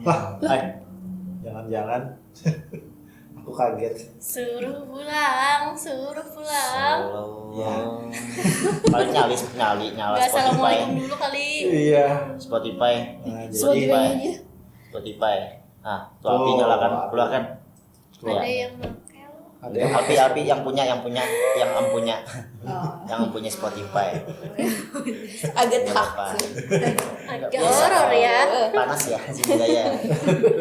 Wah, jangan-jangan aku kaget. Suruh pulang. Ya. Paling nyala Gak Spotify. assalamualaikum dulu kali. Iya. Spotify. Nah, Spotify. aja. Spotify. Nah, tuh Tuh, api nyalakan, api. keluarkan. Ada yang makel. Ada yang Alpi yang punya yang ampunya Spotify. Agak Nggak apa-apa. Agak Biasa. horor ya. Panas ya sini ya.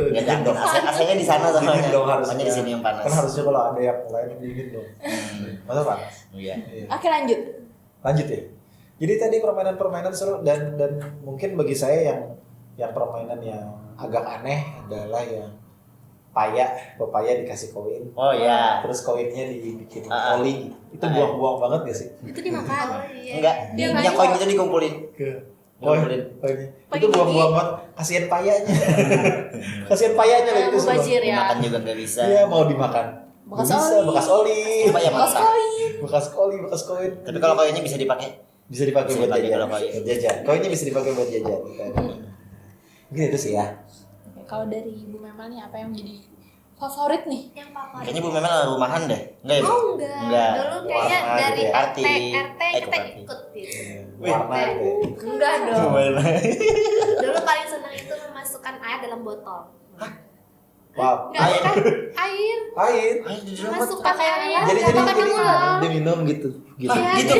Nggak ada dong. AC-nya di sana soalnya. dingin dong harusnya. Makanya di sini yang panas. Kan harusnya kalau ada yang lain dingin dong. Masa panas? Iya. Iya. Oke, lanjut. Lanjut ya. Jadi tadi permainan-permainan seru dan mungkin bagi saya yang permainan yang agak aneh adalah yang pepaya dikasih koin. Oh ya. Terus koinnya dibikin Ah. oli. Itu buang-buang banget gak sih? Itu dimakan. Enggak. Dia Yang koin itu dikumpulin. Koinnya. Pakai Itu buang-buang banget. Kasihan payanya. Kasihan payanya lah itu semua. Mubazir ya. Makan juga nggak bisa. Iya, mau dimakan. Bekas Nggak bisa, oli. bekas oli. Coba ya Bekas masak. koin. Bekas koin. Tapi kalau koinnya bisa dipakai. Bisa dipakai Bisa buat dipakai jajan. kalau koin. Buat jajan. Koinnya bisa dipakai buat jajan. Mungkin itu sih ya. Oke, kalau dari Ibu Memel nih apa yang jadi favorit nih? Yang favorit. Kayaknya Bu Memel rumahan deh. Enggak ya? Bu? Oh enggak. Enggak. Dulu kayaknya Warna dari gitu ya. RT Arti. kita Arti. ikut gitu. Warna gitu ya. Enggak dong. Dulu paling senang itu memasukkan air dalam botol. Wow. Enggak ada kan air. Air. Ayo di dalam Masukkan air. Jadi pakai pulang. dia minum gitu. Gitu. Iya, gitu.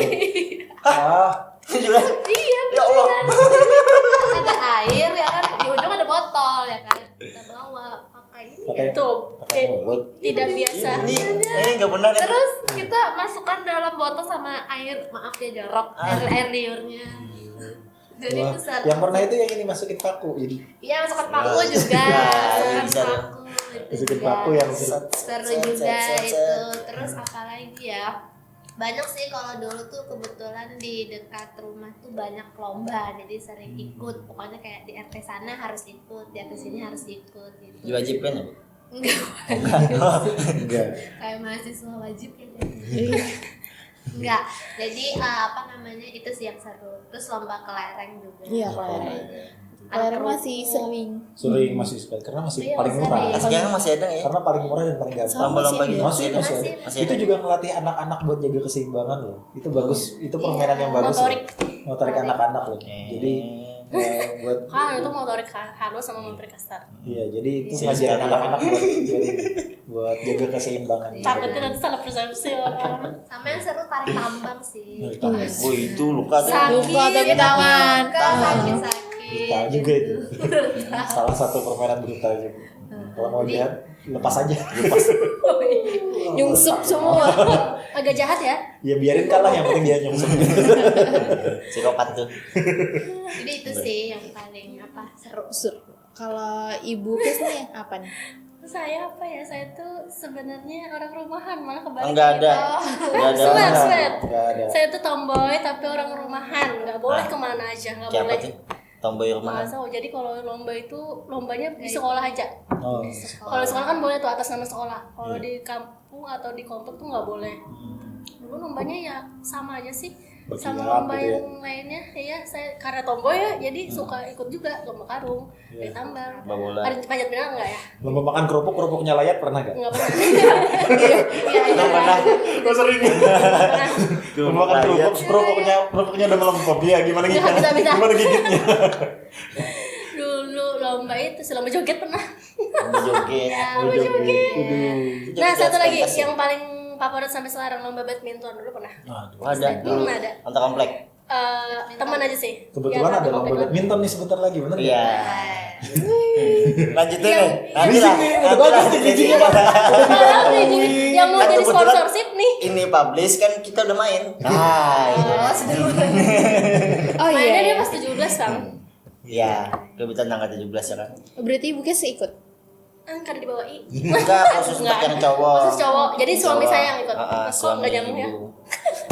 Ah, Jelas. Iya, Ya Allah. ada air ya kan di ujung ada botol ya kan kita bawa pakai ini pakai Tuh. pakai mulut. Tidak biasa. Ini enggak benar ya. terus kita masukkan dalam botol sama air maaf ya jorok air liurnya jadi Wah, besar yang pernah itu yang ini masukin paku jadi iya masukkan paku juga Ya, masukkan bisa dong. paku itu masukin juga. paku yang seru juga itu terus apa lagi ya banyak sih kalau dulu tuh kebetulan di dekat rumah tuh banyak lomba jadi sering ikut pokoknya kayak di RT sana harus ikut di RT sini harus ikut gitu Diwajibkan ya, Bu? enggak enggak. kayak mahasiswa wajib gitu enggak jadi apa namanya itu sih yang seru terus lomba kelereng juga Iya, kelereng. Kelereng masih sering. Sering masih sekali karena masih Iya, paling murah. sering. Sekarang masih ada ya? Karena paling murah dan paling gampang. Lomba-lomba gitu Masih ada. ada. Masih Itu ada. juga ngelatih anak-anak buat jaga keseimbangan loh. Itu bagus. Itu permainan yang bagus. Motorik. Loh. Motorik anak-anak loh. Jadi buat Kan itu motorik halus sama motorik kasar. iya, jadi itu Iya, ngajarin sekali. anak-anak buat jaga keseimbangan. Takutnya nanti salah persepsi orang. sama yang seru tarik tambang sih Oh, itu luka tuh. Luka tapi tangan. sakit Brutal juga itu. Salah satu permainan brutal juga. Kalau mau lihat lepas aja. Lepas. Nyungsep semua. Agak jahat ya. Ya biarin kalah yang penting dia nyungsep. Psikopat tuh. jadi itu sih yang paling apa seru Kalau Ibu Kes nih apa nih? Saya apa ya? Saya tuh sebenarnya orang rumahan malah kebalik. Enggak ada. Enggak ada. Sweat, sweat. Enggak ada. Saya tuh tomboy tapi orang rumahan, nggak boleh kemana aja, nggak Kayak apa boleh. tuh? Tomboy rumah. Masa, jadi kalau lomba itu lombanya di sekolah aja. Oh. Kalau sekolah kan boleh tuh atas nama sekolah. Kalau di kampung atau di komplek tuh nggak boleh. Dulu lombanya ya sama aja sih. Sama Berkilap lomba gitu ya. yang lainnya, ya saya karena tomboy ya, jadi suka ikut juga lomba karung, dari tambang. Lomba bola. Ada panjat pinang enggak ya? Lomba makan kerupuknya layar pernah gak? Enggak pernah. Iya, iya. Enggak pernah. Gue sering. Lomba makan kerupuknya udah melempem. Iya, gimana Bisa, bisa. Gimana gigitnya? Dulu lomba itu, lomba joget pernah. Lomba joget. Lomba joget. Nah, Joget satu lagi pentas ya? yang paling favorit sampai sekarang lomba badminton dulu pernah. Oh, ada. Dulu. Ada. Antar komplek. Teman aja sih. Kebetulan Yang ada satu lomba komplek. badminton nih sebentar lagi, bener nggak? Iya. Lanjutin nih. Nanti Berisik lah. nih, udah Nanti bagus lah. nih bijinya, Pak. Malah nih, yang mau Kan jadi kebetulan sponsorship nih. Ini publish kan kita udah main. Nah, itu. Oh Mainnya dia iya. pas 17 kan. Iya, kebetulan tanggal 17 ya kan. Berarti Ibu Kes ikut. Karena dibawain. Enggak, khusus untuk yang cowok. Khusus cowok. Jadi suami Cowok. saya yang ikut. Kok Kok nggak nyambung ya? ibu.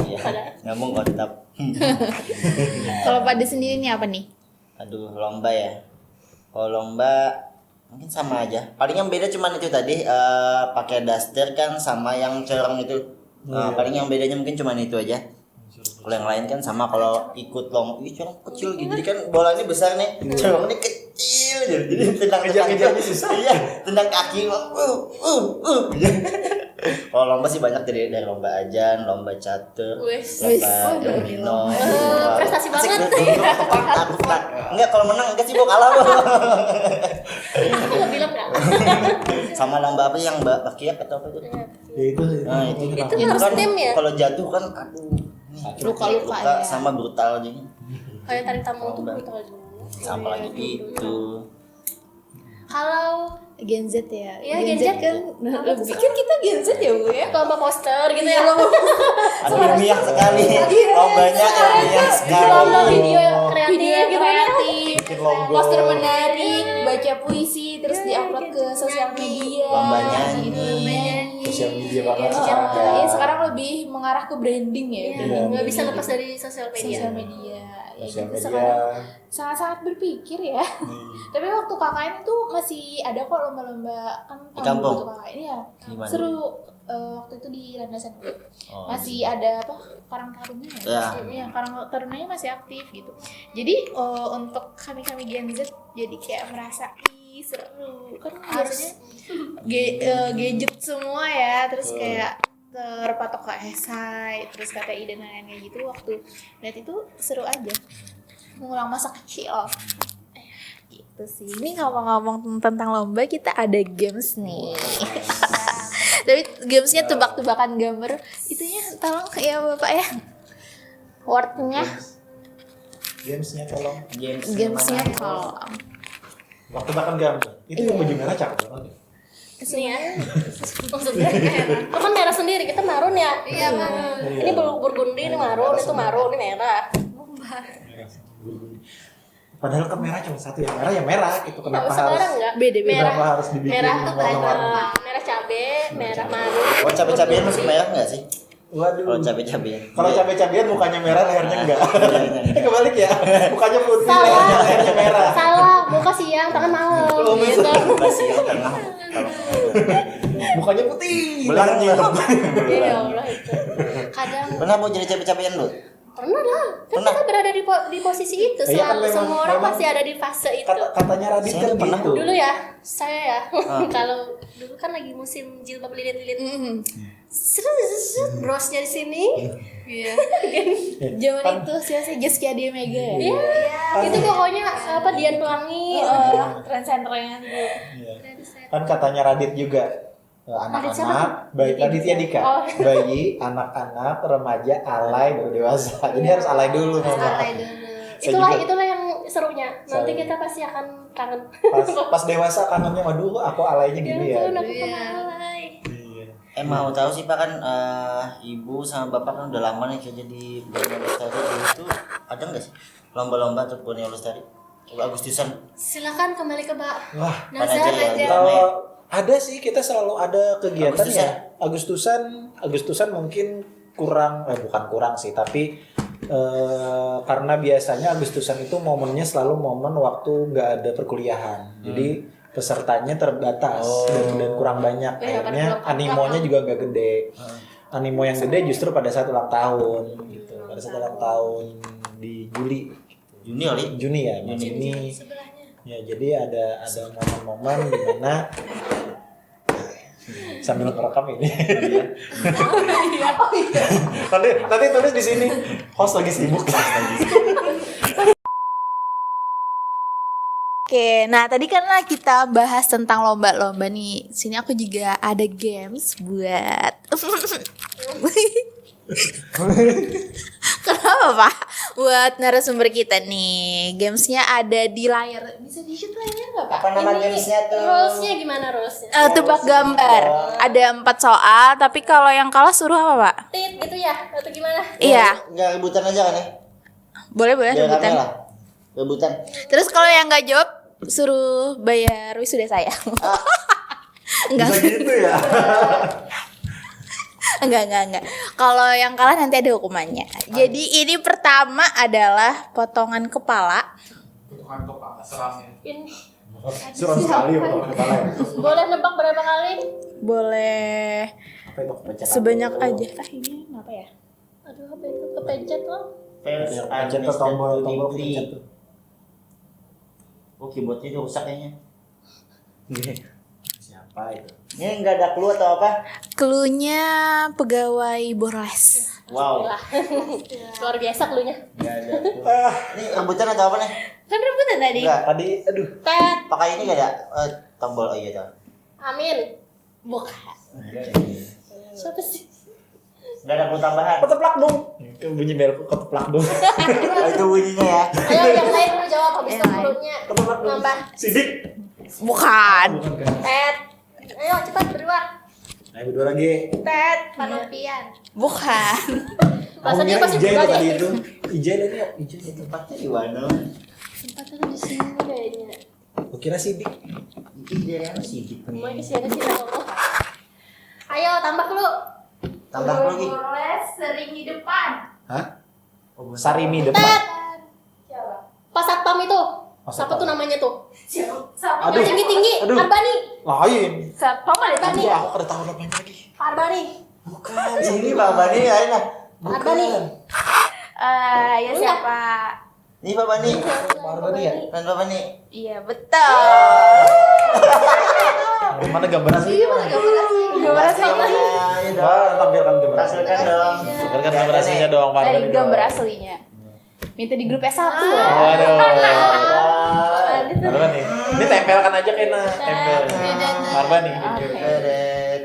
Iya, Padahal. nyambung kok tetap. Kalau pada sendiri nih apa nih? Aduh, lomba ya. Kalau lomba mungkin sama aja. Paling yang beda cuman itu tadi pakai daster kan sama yang corong itu. Paling yang bedanya mungkin cuman itu aja. Kalau yang lain kan sama kalau ikut lomba, ini corong kecil gitu. Jadi kan bolanya besar nih, corong ini kecil gitu. Jadi tendang Ngejar-ngejarnya susah. Iya, tendang kaki. Kalau lomba sih banyak dari lomba ajan, lomba catur, Wes. lomba domino. Prestasi banget. Enggak, kalau menang enggak sih, Bu, kalah, Bu. Aku nggak bilang nggak. Sama lomba apa yang bakiak atau apa itu? Ya itu Nah, itu harus kan tim ya? kalau jatuh kan aduh, nih, Luka-luka luka ya. sama brutal jadi. Kayak tarik tamu tuh Lomba. brutal dulu. Sama lagi itu. Kalau Gen Z ya. Iya, Gen Z. kan lebih kan kita Gen Z ya Bu ya. lomba poster gitu ya. Aduh ilmiah sekali. Lombanya ilmiah sekali. Lomba video Video kreatif gitu ya. kreatif, bikin logo. poster menarik, baca puisi, terus diupload ke sosial media. Lomba nyanyi. Sosial media banget Oh, sekarang ya. iya, sekarang lebih mengarah ke branding ya. Iya, branding nggak bisa gitu. lepas dari sosial media. Sosial media. Ya, Sosial gitu. media. Sekarang sangat-sangat berpikir ya. Tapi waktu KKN itu masih ada kok lomba-lomba kan Di kampung? waktu KKN ya. Gimana? Seru. Waktu itu di Landasan U. Oh, Masih ada apa Karang Taruna Ya. ya Karang Tarunanya masih aktif gitu. Jadi untuk kami Gen Z jadi kayak merasa ih seru kan biasanya gadget semua ya, terus kayak terpatok ke esai, terus KTI dan lain-lain kayak gitu. Waktu lihat itu seru aja, mengulang masa kecil. Gitu sih. Ini ngomong-ngomong tentang lomba, kita ada games nih. Tapi gamesnya tebak-tebakan gambar. Itunya tolong ya Bapak ya. Wordnya, Gamesnya tolong. gamesnya tolong. Waktu makan gambar. Itu yang baju merah cakep banget. Ini ya. Maksudnya itu kan merah sendiri, kita marun ya. Iya, Ini burgundi, ini marun, itu marun, ini merah. Padahal kan merah cuma satu ya merah gitu. Kenapa Sekarang harus enggak? Beda-beda. Merah, kenapa harus dibikin merah warna-warni? merah cabe, merah marun. Oh cabai-cabian masuk merah nggak sih? Waduh. Kalau cabai-cabian. Kalau cabai-cabian mukanya merah, lehernya enggak. Iya. Kebalik ya. Mukanya putih, Salah. lehernya merah. Salah, muka siang, tangan malam. Gitu. Masih ya karena kalau Mukanya putih. belang lehernya belum. Ya Allah itu. Kadang Pernah mau jadi cabai-cabian lu? pernah lah. Kan Pernah. kita berada di posisi itu. Iya, kan Selalu memang- semua orang memang pasti ada di fase itu. Katanya Radit Saya kan pernah. gitu. Dulu ya, saya ya. Kalau dulu kan lagi musim jilbab lilit-lilit. Set, brosnya di sini. Iya. Zaman itu siapa sih Zaskia Dia Mega ya? Iya. Itu pokoknya apa Dian Pelangi. Tren-tren tuh. Iya. Kan katanya Radit juga Radit siapa anak-anak, baik Raditya Dika, Oh. bayi, anak-anak, remaja, alay, baru dewasa. Jadi harus alay dulu memang. Alay dulu. Saya Itulah yang serunya. Nanti Saya- kita pasti akan kangen. Pas dewasa kangennya, waduh aku alaynya gini ya. ampun, aku pernah alay. Iya. Mau tahu sih Pak kan ibu sama bapak kan udah lama nih kerja di Borneo Lestari. Itu ada nggak sih lomba-lomba untuk Borneo Lestari? Agustusan Silakan kembali ke Mbak mana Nazar aja ya? aja. Kalau ada sih kita selalu ada kegiatan Agustusan. ya. Agustusan mungkin kurang, bukan kurang sih, tapi karena biasanya Agustusan itu momennya selalu momen waktu nggak ada perkuliahan. Jadi pesertanya terbatas dan kurang banyak. Iya, Akhirnya pada animonya juga nggak gede. Animo yang gede justru pada saat ulang tahun gitu. Pada saat ulang tahun di Juni kali. Juni ya, Juni. Ya, jadi ada momen-momen di mana sambil merekam ini. Nanti tulis di sini. Host lagi sibuk. Oke, nah tadi karena kita bahas tentang lomba-lomba nih, sini aku juga ada games buat. Kenapa Pak? Buat narasumber kita nih, gamesnya ada di layar. Bisa di shoot layarnya nggak Pak? Apa nama gamesnya tuh? Rulesnya gimana rulesnya? Tebak gambar. Ada 4 soal, tapi kalau yang kalah suruh apa Pak? Tit gitu ya atau gimana? Iya, Nggak rebutan aja kan ya? boleh Biar rame rebutan. lah. Rebutan. Terus kalau yang nggak jawab suruh bayar wisuda saya. Enggak. gitu ya. Enggak. Kalau yang kalah nanti ada hukumannya. Jadi ini pertama adalah potongan kepala. Bukan kok serasnya. Ini Suram sekali ya kepala ya. boleh nebak berapa kali? Boleh Apa itu kepencet? sebanyak aja. Ini apa ya? Aduh, apa itu kepencet loh. Yang pencet tuh tombol kepencet tuh. Oh keyboardnya udah rusak kayaknya. Siapa itu? Ini nggak ada clue atau apa? Cluenya pegawai Borles. Wow. Wah. Luar biasa cluenya. Nggak ada. Ini rebutan atau apa nih? Kan rebutan tadi. Enggak. Tadi aduh. Tet. Pakai ini nggak ada tombol oh iya tuh. Amin. Bukan. Siapa sih? Nggak ada perlu tambahan. Keteplak dong. Bunyi merek keteplak dong. Oh, itu bunyinya ya. Ayo yang lain dulu jawab habis itu Yang lain. perutnya Keteplak dong. nambah. Sidik. Bukan. Bukan kan? Ted. Ayo cepat berdua. Ayo berdua lagi. Ted, Panopian. Bukan. Rasanya Aku pasti kira berdua Ijay tadi deh. itu. Ijay tadi ya. Ijay. Tempatnya di mana? Tempatnya tuh di sini kayaknya. Aku kira sidik. Ini dari mana sih? Mau ke sini sih Allah. Ayo tambah lu. Tambah lagi. Boleh sering di depan. Hah? Sarimi depan. Ted. Pas satpam itu. Pas Siapa satpam. tuh namanya tuh? Siapa? Aduh. Yang tinggi-tinggi. Aduh. Arbani. Lain. Siapa ada tadi? Aduh, aku kada tahu namanya lagi. Arbani. Bukan. Ini Pak Bani ya, nah. Arbani. Ya siapa? Ini Pak Bani. Arbani ya? Kan Pak Bani. Iya betul. Mana gambar asli? Gambar aslinya. Ayo dong. Wah, tampilkan gambar asli. Tampilkan dong. Tampilkan gambar aslinya dong, Pak. Dari gambar aslinya. Minta di grup S1 ya. Waduh. Arbani. Arbani. Ini tempelkan aja kena. Tempel. Arbani. Tedet.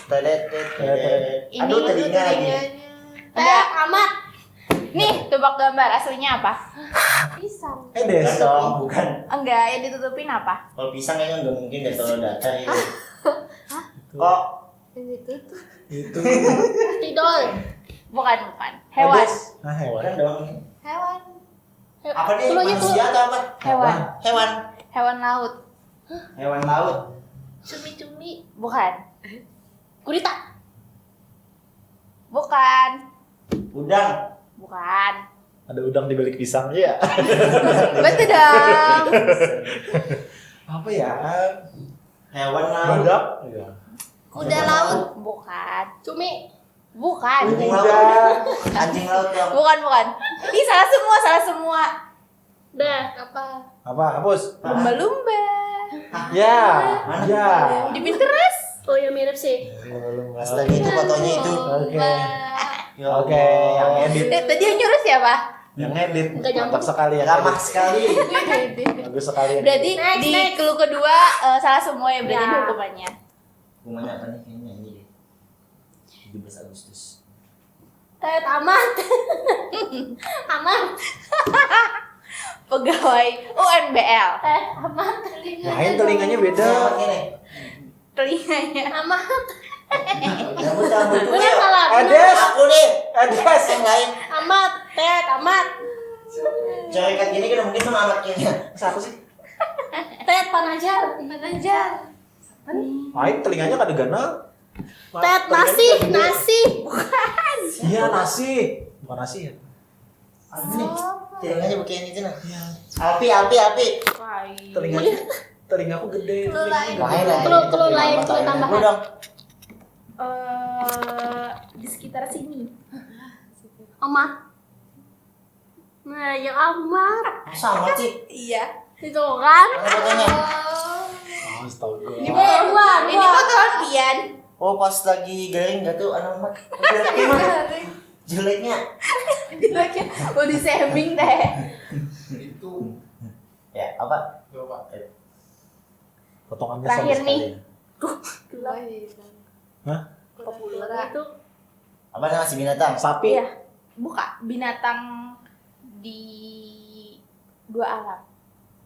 Tedet. Tedet. Ini Aduh, telinga lagi. Enggak. Amat. Nih, tebak gambar aslinya apa? Pisang. Des. Bukan dong, bukan. Enggak, yang ditutupin apa? Kalau pisang kayaknya nggak mungkin deh kalau datar itu. Kok? Itu. Tidol. Bukan. Hewan. Nah, hewan. Bukan dong. Hewan. Apa nih? Cluenya tuh. Manusia atau apa? Hewan. Hewan. Hewan laut. Hewan laut. Cumi-cumi. Bukan. Gurita. Bukan. Udang. Bukan. Ada udang di balik pisang ya. Betul dong. Apa ya? Hewan laut. Badak. Iya. Kuda laut. Bukan. Cumi. Bukan. Anjing laut. Anjing laut dong. Bukan. Ih, salah semua. Dah, apa? Apa? Hapus. Lumba-lumba. Ya. Mana? Ya. Di Pinterest. Oh ya mirip sih. Astaga, itu fotonya itu. Oke. Ya Oke, Allah. yang edit. Tadi yang nyuruh siapa? Yang edit. Nggak nyambung. Mantap sekali ya. Ramah sekali. Bagus sekali. ya. Berarti Next, di next. clue kedua salah semua ya berarti Ya. hukumannya. Gimana apa nih? Kayaknya ini deh. 17 Agustus. Ted amat. Amat. Pegawai UNBL. Ted amat. Lain telinganya beda. Selamat ini. Telinganya. Amat. Cabut cabut dulu Benar ya. salah. Edes. Aku nih. Edes. Yang lain. Amat. Ted amat. Corekat gini kan mungkin tuh amat kayaknya. Siapa sih? Ted panajar. Panajar. Lain telinganya kada ganal. Ted nasi. Nasi. Iya nasi. Bukan nasi ya? Apa nih? Telinganya begini itu nah. Iya. Api. Telinganya. Telingaku gede. Lain Clue lain, clue tambahan. Lu dong. Di sekitar sini. Amat. Nah, yang amat. Sama sih. Iya. Itu kan. Mana fotonya? Astaga. Ini foto Pian. Oh pas lagi garing gak tuh anak mat. Jeleknya mah. Jeleknya. Mau di shaming teh. Ya apa? Potongannya Terakhir sama nih. sekali. Hah? Itu Apa nama si binatang? Sapi. Iya. Buka binatang di dua alam.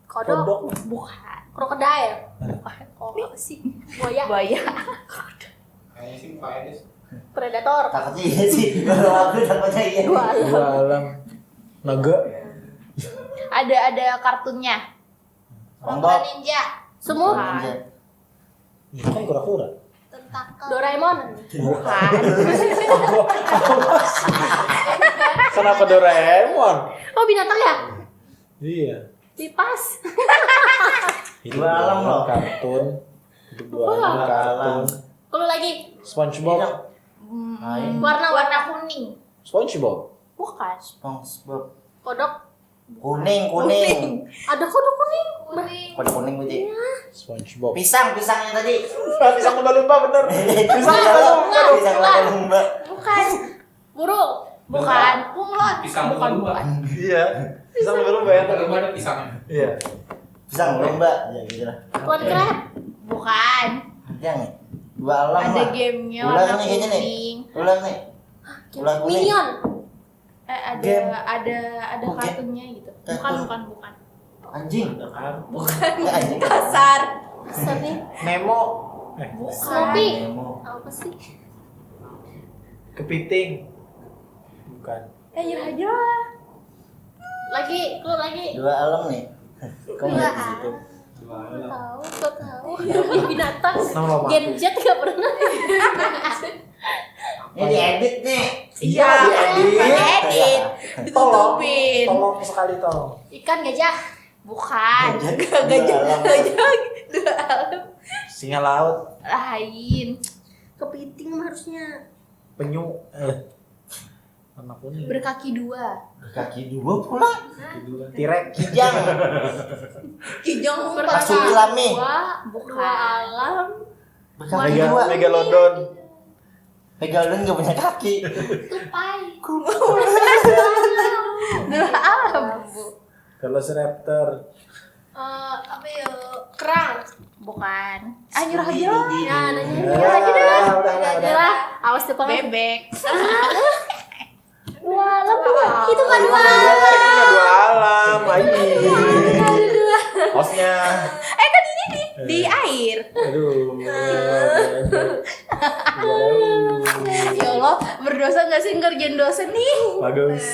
kodok. Bukan. Krokodil. Oh, apa sih? Buaya. Buaya. Kayaknya sih Pak Edes. Predator. Takutnya iya sih. Kalau aku takutnya iya. Dua alam. Dua alam. Naga. Ada kartunnya. Monggo. Ninja. Semut. Itu kan kura-kura. Doraemon. Bukan. Kenapa Doraemon? Oh, binatang ya? Iya. Lipas. Hidup Dua alam loh. Kartun. Hidup dua alam kartun. Kalau lagi SpongeBob. Lain. Warna kuning. SpongeBob. Bukan. SpongeBob. kodok. Kuning. Ada kodok kuning. Kode kuning berarti. SpongeBob. Pisang yang tadi. Pisang lumba-lumba bener. Pisang lumba. Bukan. Burung. Bukan. Bunglon. Pisang Bukan. lumba. Iya. Pisang lumba-lumba ya. Lumba ada pisangnya. Iya. Pisang lumba. Ya gitu lah. Tuan crab. Bukan. Jangan. Dua alam Ada lah. gamenya Ular warna nih kayaknya nih. kuning. Ular nih. Ular kuning. Minion. Ada Game. ada Oke. kartunnya gitu. Bukan. Anjing. Bukan. Anjing. Kasar. Kasar nih. Nemo. Snoopy. Nemo. Apa sih? Kepiting. Bukan. Nyerah aja lah. Lagi. Dua alam nih. Kamu Dua lihat di situ. Kau tahu. Ini binatang. Nama apa? Gen Z gak pernah. Ini diedit nih. Iya, edit. Ditutupin. Tolong sekali tolong. Ikan gajah. Bukan. Dua alam. Dua alam Singa laut. lain. Kepiting mah harusnya. Penyu. Warna kuning. Berkaki dua. Kaki dua pula. Tirek. Kijang. Kijang Marsupilami. Bukan. Dua alam. Berkaki dua. Megalodon. Megalodon nggak punya kaki. Tupai. Dua alam, Bu. Velociraptor. Apa ya? Kerang. Bukan. Nyerah aja lah. Ya, nanya. Udah. Awas tuh Bebek. Dua alam. Itu kan dua Itu alam. kan dua alam. Hostnya. Kan ini di air. Aduh. Ya Allah, berdosa gak sih ngerjain dosen nih? Bagus.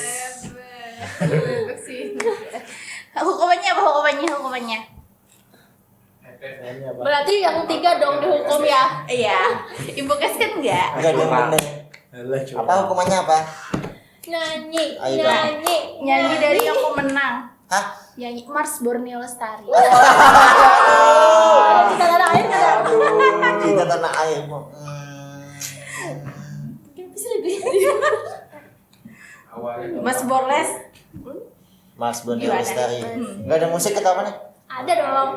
Hukumannya apa hukumannya? Berarti yang 3 dong dihukum ya. Iya. Ibu kes kan enggak? Enggak ada yang bener. Alah, coba. Apa hukumannya apa? Nyanyi. Ayo, Nyanyi dari yang pemenang. Hah? Nyanyi Mars Borneo Lestari. Kita tanah air kan? Cinta tanah air. Mas Borles. Mas Borneo Gimana? Lestari. Enggak ada musik atau apa nih? Ada dong.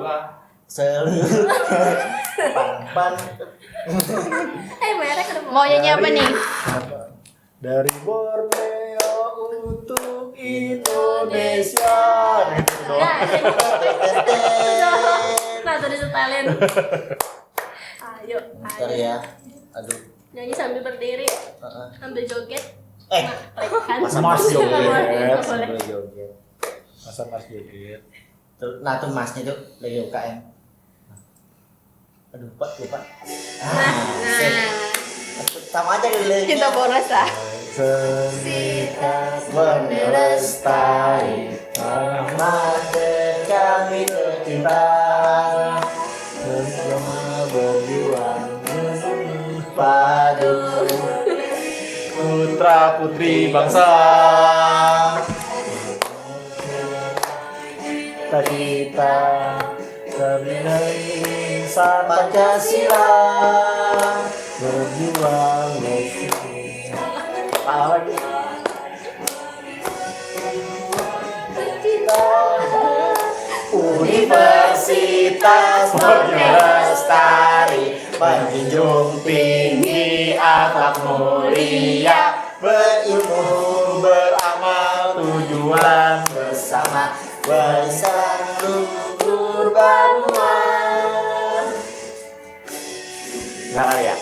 Seluruh pan. Merek udah Mau nyanyi apa nih? Dari Borneo untuk Indonesia. Nah, tuh disetelin. Ayo. Bentar ya. Aduh. Nyanyi sambil berdiri, sambil joget. Kan? Masa Mas joget. Boleh. Boleh joget. Masa Mas joget. Nah tuh masnya tuh lagi UKM. Aduh lupa. Sama aja liriknya. Cinta Borles lah. Serikat Borneo Lestari, merdeka kami tercinta, bersama berjuang padu putra putri bangsa. Kita terlindung insan Pancasila, berjuang lagi. Universitas Borneo Lestari menjunjung tinggi akhlak mulia, berilmu beramal tujuan bersama bersatu berbangsa. Nah ya.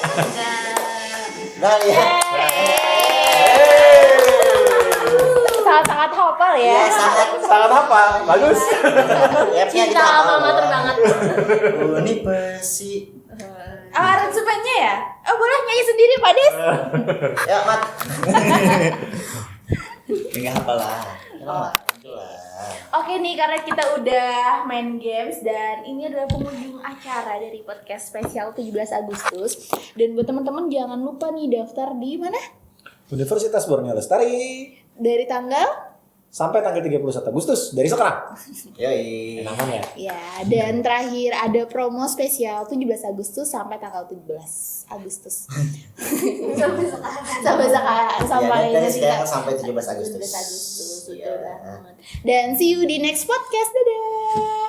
Nah ya. Sangat-sangat hafal ya. Ya sangat Sangat hafal. Bagus. Cinta alma mater banget. Universitas. Aransemennya ya? Boleh nyanyi sendiri Pak Des? Ya mat. Enggak apa lah. Itulah. Oke nih, karena kita udah main games dan ini adalah penghujung acara dari podcast spesial 17 Agustus. Dan buat teman-teman jangan lupa nih daftar di mana? Universitas Borneo Lestari Dari tanggal? sampai tanggal 31 Agustus dari sekarang. Yoi. Enakan ya. Ya, dan terakhir ada promo spesial 17 Agustus sampai tanggal 17 Agustus. sampai sekarang sampai dari nanti sekarang kita- sampai 17 Agustus. 17 Agustus, betul Iya. banget. Dan see you di next podcast. Dadah.